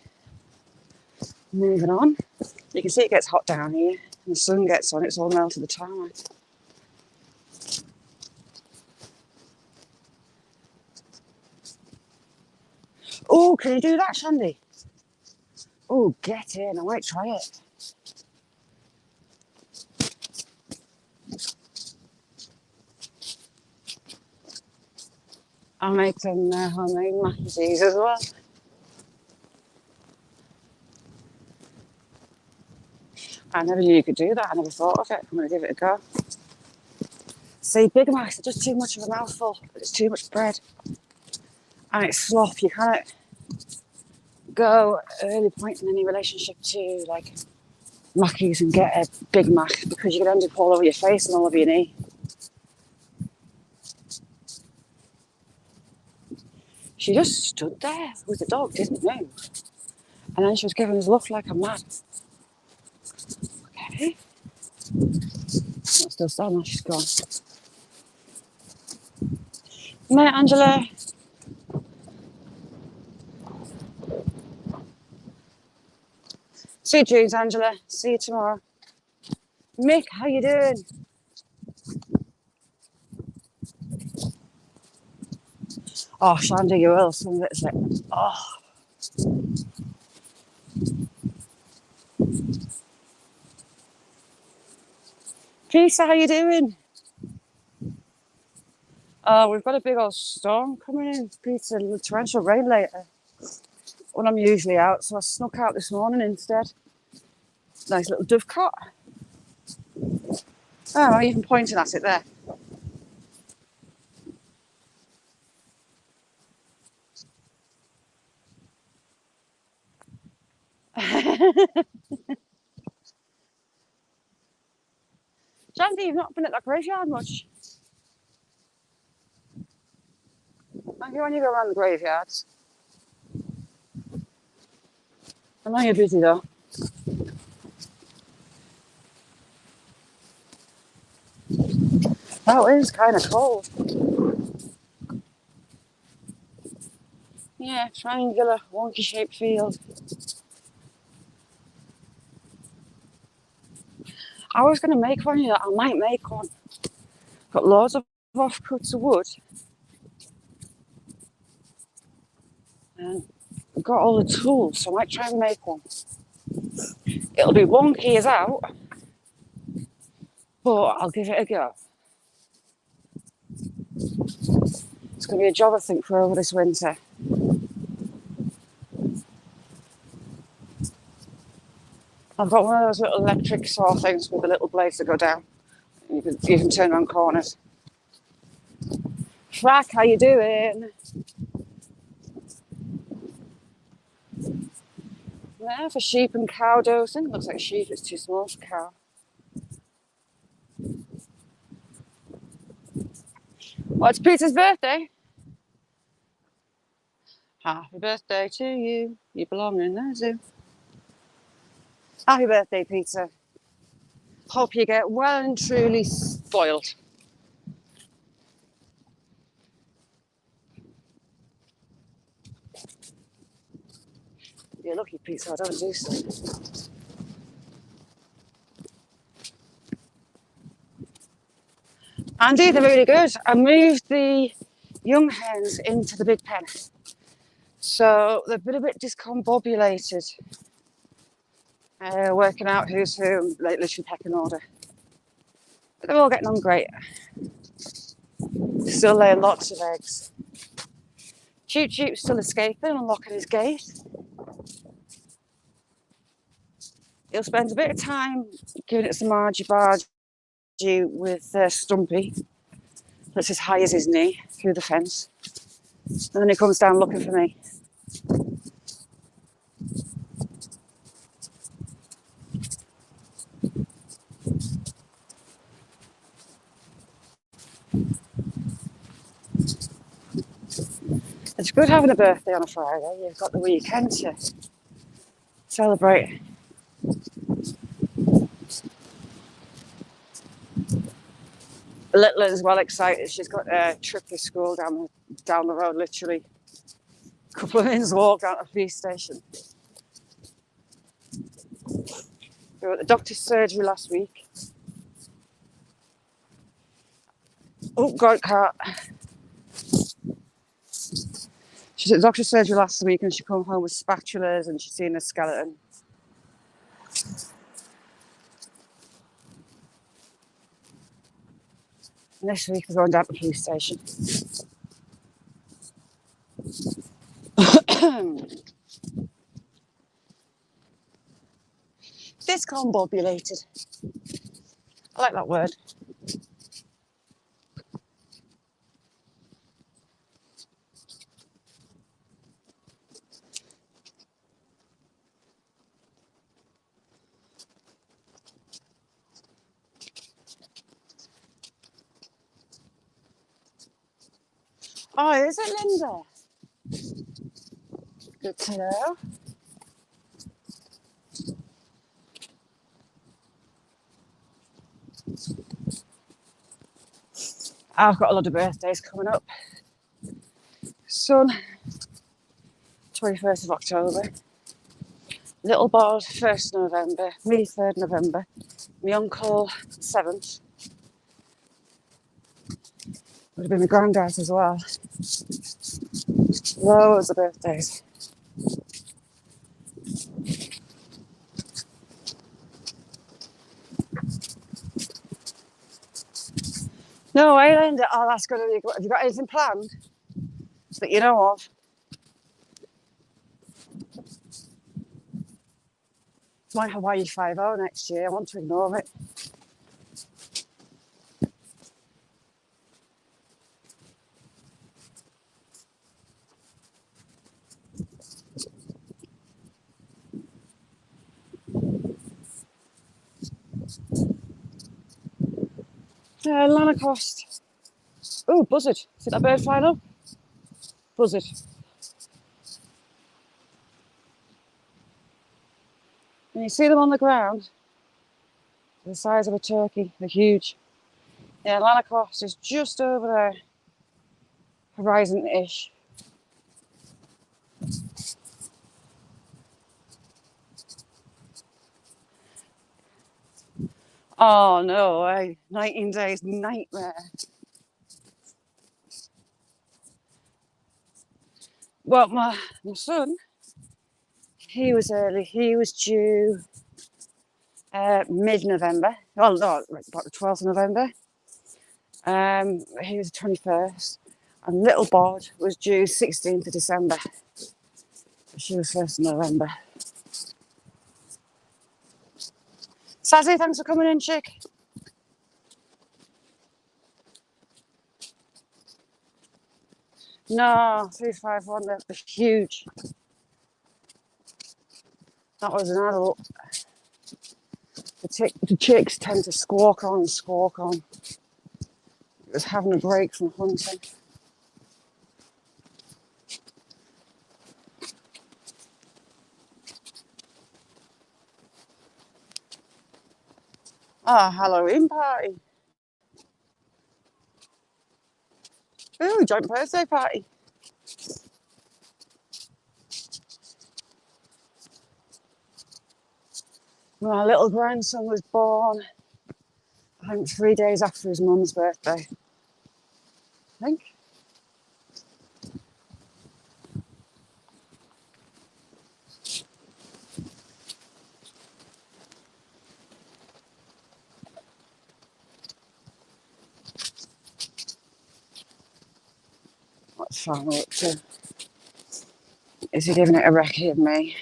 [SPEAKER 1] Moving on. You can see it gets hot down here. And the sun gets on, it's all melted the tarmac. Oh, can you do that, Shandy? Oh, get in. I might try it. I'll make some homemade mac and cheese as well. I never knew you could do that. I never thought of it. I'm going to give it a go. See, Big Macs are just too much of a mouthful. It's too much bread. And it's slop. You can't go early point in any relationship to like Mackies and get a Big Mac because you could end up all over your face and all over your knee. She just stood there with the dog, didn't move. And then she was giving us a look like a mad. Okay. Not still standing, she's gone. Mate, Angela. See you, Junes, Angela. See you tomorrow. Mick, how you doing? Oh, Shandy, you will. Some of it's like, oh. Teresa, how you doing? We've got a big old storm coming in. It's a torrential rain later. When I'm usually out, so I snuck out this morning instead. Nice little dovecot. Oh, I'm even pointing at it there. Shandy, you've not been at that graveyard much. Thank you when you go around the graveyards. I know you're busy though. That is kind of cold. Yeah, triangular, wonky shaped field. I was going to make one, you know, I might make one. Got loads of offcuts of wood. And I've got all the tools, so I might try and make one. It'll be wonky as out, but I'll give it a go. It's going to be a job, I think, for over this winter. I've got one of those little electric saw things with the little blades that go down. You can turn around corners. Frack, how you doing? Yeah, for sheep and cow dosing. Looks like sheep, it's too small for cow. Well, it's Peter's birthday. Happy birthday to you. You belong in the zoo. Happy birthday, Peter. Hope you get well and truly spoiled. You're lucky, Peter, I don't do so. Andy, they're really good. I moved the young hens into the big pen. So they've been a bit discombobulated. Working out who's who, like literally pecking order. But they're all getting on great. Still laying lots of eggs. Choop Choop's still escaping, unlocking his gate. He'll spend a bit of time giving it some argy-bargy with Stumpy. That's as high as his knee through the fence. And then he comes down looking for me. It's good having a birthday on a Friday. You've got the weekend to celebrate. Little is well excited. She's got a trip to school down the road, literally a couple of minutes walk down to the police station. We were at the doctor's surgery last week. Oh, God, cat. She's at the doctor's surgery last week and she came home with spatulas and she's seen a skeleton. And this week we're going down to the police station. Discombobulated. I like that word. Oh, is it Linda? Good to know. I've got a lot of birthdays coming up. Son, 21st of October. Little Bod, 1st November. Me, 3rd November. My uncle, 7th. Would have been my granddad's as well. Loads of birthdays. No, Island, I'll ask her, have you got anything planned that you know of? It's my Hawaii 5-0 next year. I want to ignore it. Lanarcost. Oh, buzzard. See that bird flying up? Buzzard. And you see them on the ground, the size of a turkey. They're huge. Yeah, Lanercost is just over there, horizon-ish. Oh no way, 19 days nightmare. Well, my son, he was early. He was due mid-November. Well, no, about the 12th of November. He was the 21st. And little Bod was due 16th of December. She was 1st of November. Sazzy, thanks for coming in, chick. No, 351, they're huge. That was an adult. The chicks tend to squawk on and squawk on. It was having a break from hunting. Ah, Halloween party. Ooh, joint birthday party. My little grandson was born, I think, 3 days after his mum's birthday. I think. What's family up to? Is he giving it a recce of me?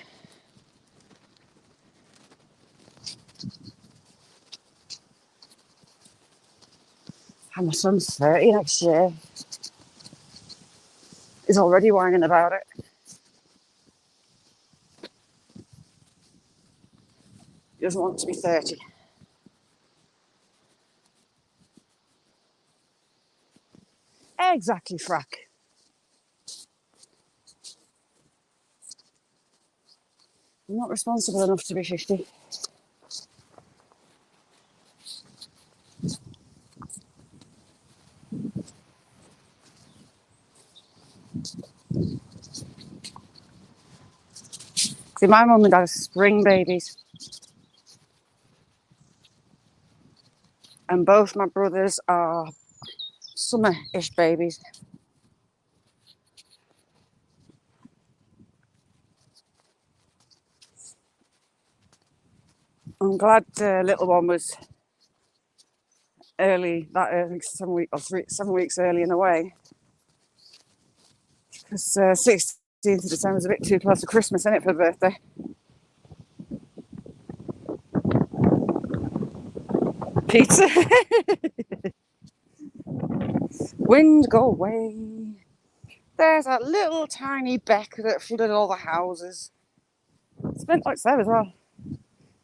[SPEAKER 1] And my son's 30 next year. He's already whining about it. He doesn't want to be 30. Exactly, frack. I'm not responsible enough to be 50. See, my mum and dad are spring babies. And both my brothers are summer-ish babies. I'm glad the little one was early, that early, 7 weeks early in the way. Because 16th of December is a bit too close to Christmas, isn't it, for the birthday? Pizza. Wind, go away. There's a little tiny beck that flooded all the houses. Splint lights there as well.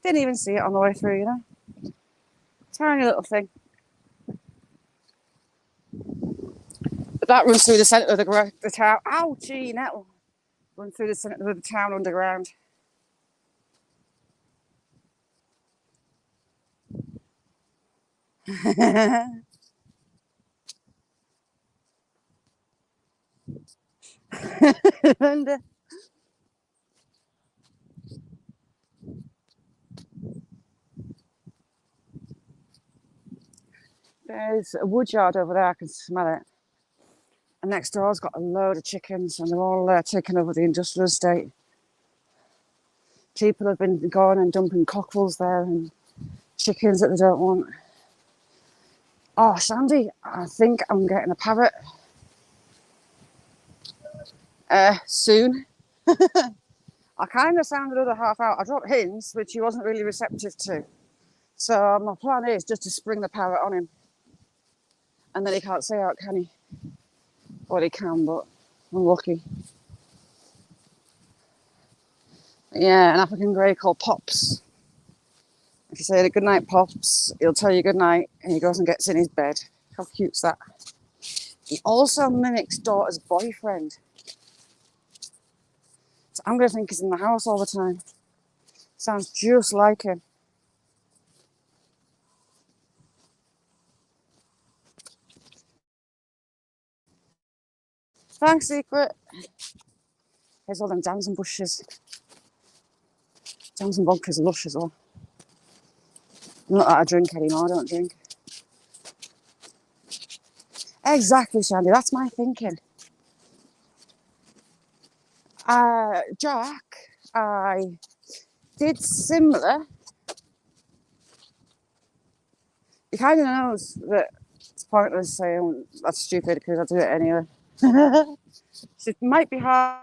[SPEAKER 1] Didn't even see it on the way through, you know. Tiny little thing. But that runs through the centre of the town. Ouchie, nettle. Run through the centre of the town underground. And there's a woodyard over there, I can smell it. And next door's got a load of chickens and they're all taking over the industrial estate. People have been going and dumping cockerels there and chickens that they don't want. Oh, Sandy, I think I'm getting a parrot soon. I kind of sounded the other half out. I dropped hints, which he wasn't really receptive to. So my plan is just to spring the parrot on him. And then he can't say out, can he? Well, he can, but unlucky. Yeah, an African grey called Pops. If you say good night, Pops, he'll tell you good night and he goes and gets in his bed. How cute's that? He also mimics daughter's boyfriend. So I'm going to think he's in the house all the time. Sounds just like him. Thanks, Secret. Here's all them damson bushes. Damson vodka's lush as well. Not that I drink anymore, I don't drink. Exactly, Shandy, that's my thinking. Jack, I did similar. He kind of knows that it's pointless saying that's stupid because I do it anyway. So it might be hard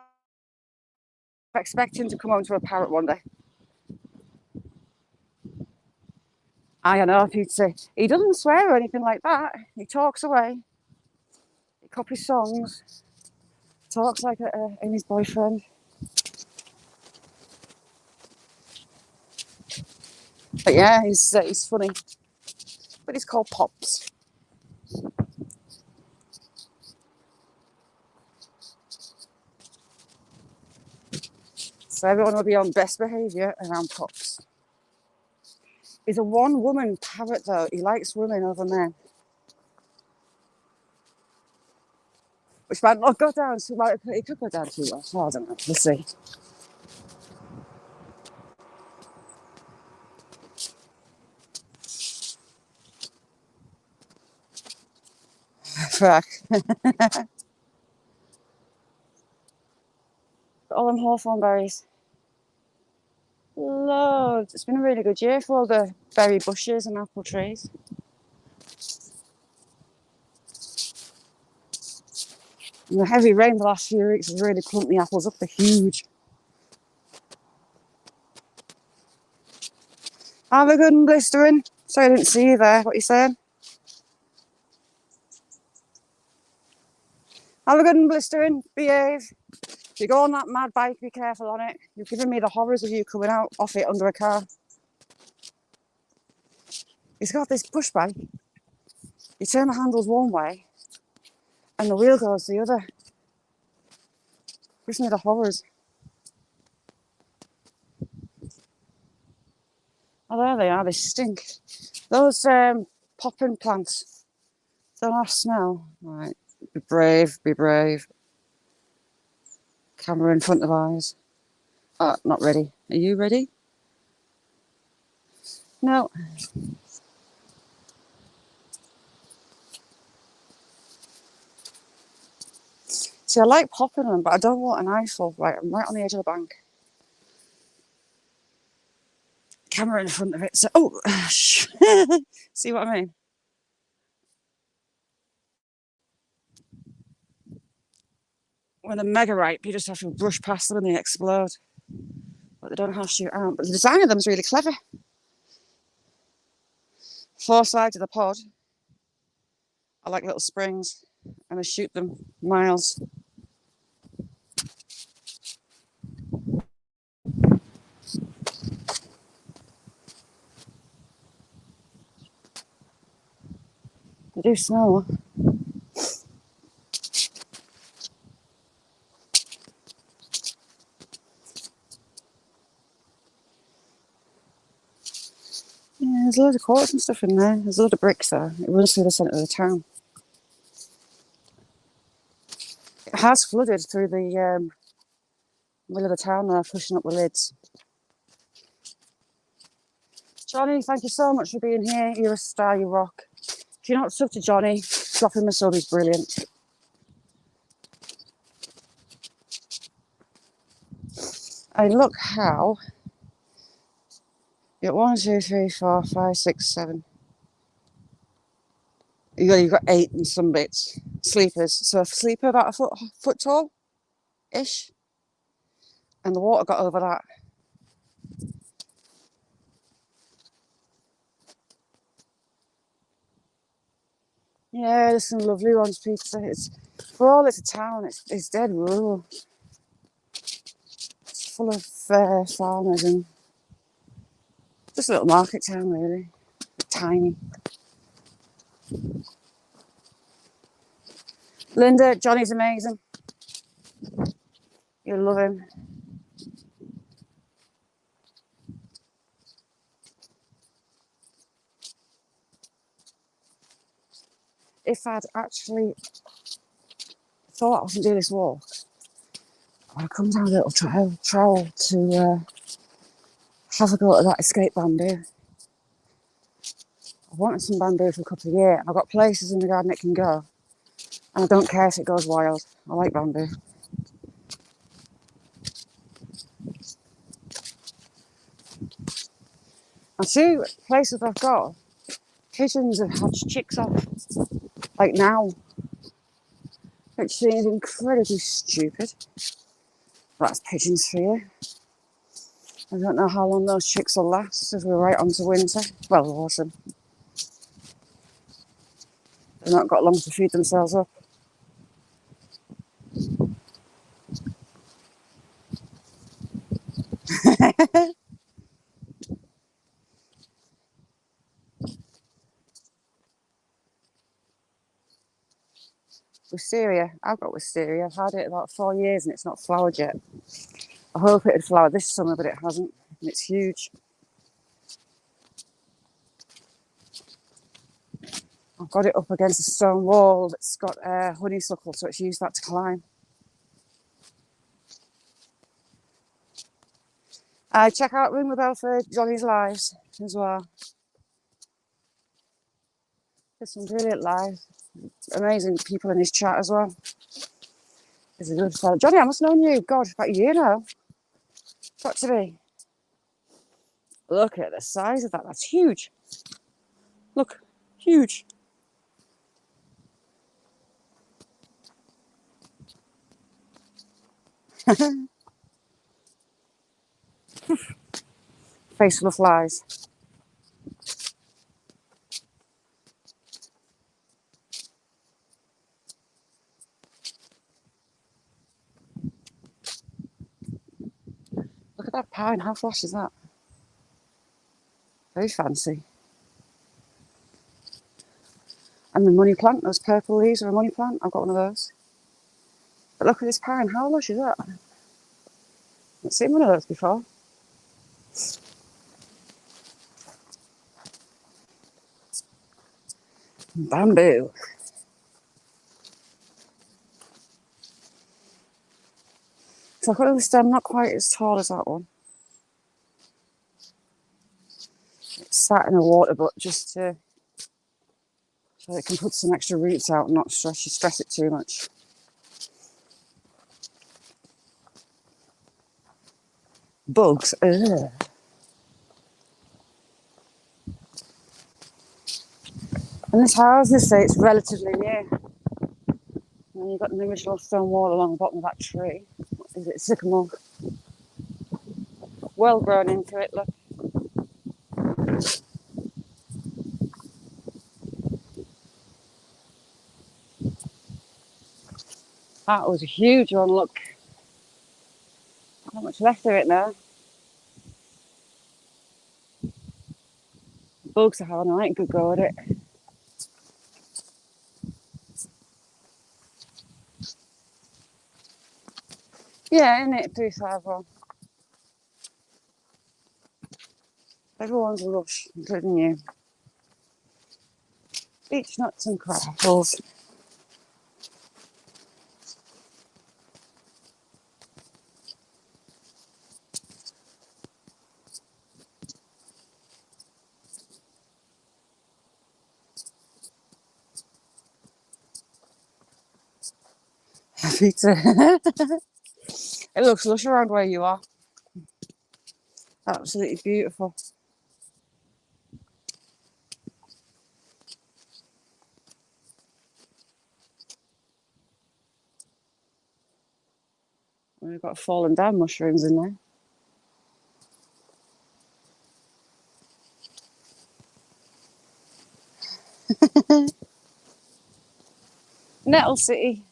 [SPEAKER 1] expecting to come home to a parrot one day. I don't know if he'd say, he doesn't swear or anything like that. He talks away. He copies songs. Talks like Amy's boyfriend. But yeah, he's funny. But he's called Pops. So everyone will be on best behaviour around Pops. He's a one-woman parrot, though. He likes women over men. Which might not go down too well. It could go down too well. Oh, I don't know. We'll see. Fuck. All them hawthorn berries. Loads. It's been a really good year for all the berry bushes and apple trees. And the heavy rain the last few weeks has really plumped the apples up. They're huge. Have a good and blistering. Sorry I didn't see you there. What are you saying? Have a good and blistering. Behave. If you go on that mad bike, be careful on it. You've given me the horrors of you coming out off it under a car. He's got this push bike. You turn the handles one way and the wheel goes the other. Gives me the horrors. Oh, there they are. They stink. Those popping plants don't have smell. Right. Be brave. Be brave. Camera in front of eyes. Oh, not ready. Are you ready? No. See, I like popping them, but I don't want an eyeful. Right, I'm right on the edge of the bank. Camera in front of it. So, oh, see what I mean? When they're mega ripe, you just have to brush past them and they explode. But they don't have to shoot out. But the design of them is really clever. 4 sides of the pod are like little springs, and they shoot them miles. They do smell. Yeah, there's a load of quartz and stuff in there. There's a lot of bricks there. It runs through the centre of the town. It has flooded through the middle of the town there, pushing up the lids. Johnny, thank you so much for being here. You're a star, you rock. If you're not sub to Johnny, drop him a sub, he's brilliant. And look how. You got 1, 2, 3, 4, 5, 6, 7. You've got 8 and some bits. Sleepers. So a sleeper about a foot tall ish. And the water got over that. Yeah, there's some lovely ones, Peter. It's for all it's a town, it's dead rural. It's full of farmers and just a little market town, really. Tiny. Linda, Johnny's amazing. You'll love him. If I'd actually thought I was going to do this walk. I come down a little trail to have a go at that escape bamboo. I wanted some bamboo for a couple of years. I've got places in the garden it can go. And I don't care if it goes wild. I like bamboo. And two places I've got, pigeons have hatched chicks off. Like now. Which seems incredibly stupid. That's pigeons for you. I don't know how long those chicks will last as we're right onto winter. Well, autumn. They've not got long to feed themselves up. Wisteria. I've got wisteria. I've had it about 4 years and it's not flowered yet. I hope it would flower this summer, but it hasn't. And it's huge. I've got it up against a stone wall that's got honeysuckle, so it's used that to climb. Check out Ring the Bell for Johnny's lives as well. There's some brilliant lives. Amazing people in his chat as well. He's a good fella. Johnny, I must have known you, God, about a year now. Got to be. Look at the size of that. That's huge. Look, huge. Face full of flies. Look at that pine. How flash is that? Very fancy. And the money plant, those purple leaves are a money plant. I've got one of those. But look at this pine. How lush is that? I've not seen one of those before. Bamboo. So I've got a stem not quite as tall as that one. It's sat in a water butt just to so it can put some extra roots out and not stress it too much. Bugs. Ugh. And this house, they say it's relatively new. And you've got an original stone wall along the bottom of that tree. What is it? Sycamore. Well grown into it, look. That was a huge one, look. Not much left of it now. Bugs are having a right good go at it. Yeah, isn't it? 351. Everyone's a lush, including you. Beech nuts and crackles. Pizza. It looks lush around where you are. Absolutely beautiful. We've got fallen down mushrooms in there. Nettle City.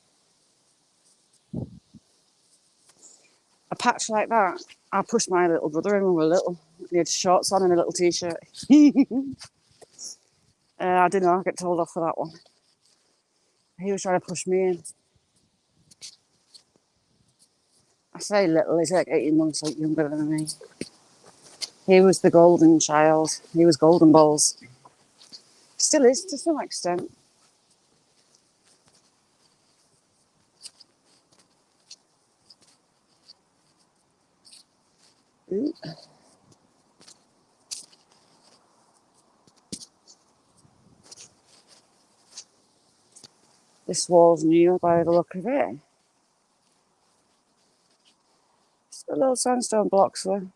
[SPEAKER 1] A patch like that, I pushed my little brother in when we were little. He had shorts on and a little t-shirt. I didn't know, I get told off for that one. He was trying to push me in. I say little, he's like 18 months younger than me. He was the golden child. He was golden balls. Still is, to some extent. Ooh. This wall's new by the look of it. It's got little sandstone blocks there.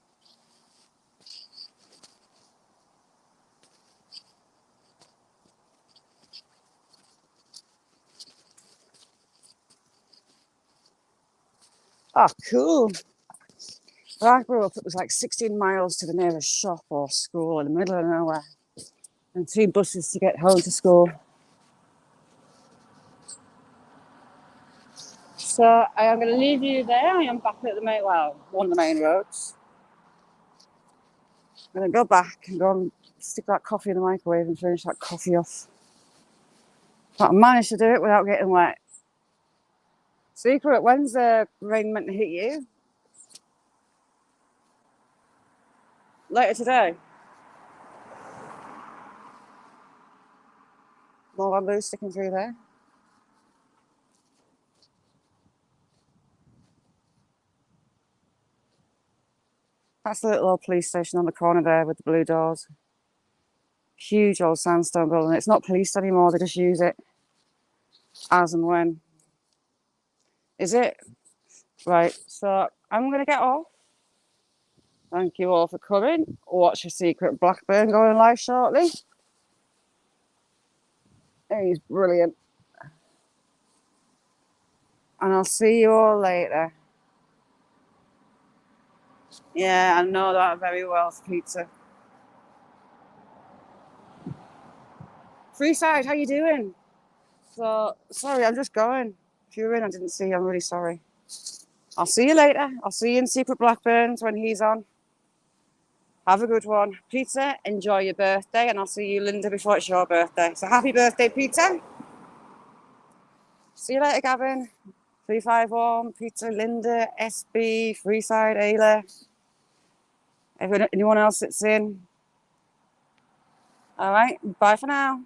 [SPEAKER 1] Oh, cool. Where I grew up, it was like 16 miles to the nearest shop or school in the middle of nowhere, and 3 buses to get home to school. So I am going to leave you there. I am back at the main, well, one of the main roads. I'm going to go back and go and stick that coffee in the microwave and finish that coffee off. But I managed to do it without getting wet. Secret, when's the rain meant to hit you? Later today? More bamboo sticking through there. That's the little old police station on the corner there with the blue doors. Huge old sandstone building. It's not policed anymore, they just use it as and when. Is it? Right, so I'm going to get off. Thank you all for coming. Watch your Secret Blackburn going live shortly. He's brilliant. And I'll see you all later. Yeah, I know that very well, Pizza. Freeside, how you doing? So, sorry, I'm just going. If you're in, I didn't see you. I'm really sorry. I'll see you later. I'll see you in Secret Blackburns when he's on. Have a good one. Pizza, enjoy your birthday, and I'll see you, Linda, before it's your birthday. So happy birthday, Pizza. See you later, Gavin. 351, Pizza, Linda, SB, Freeside, Ayla. Anyone else that's in? All right, bye for now.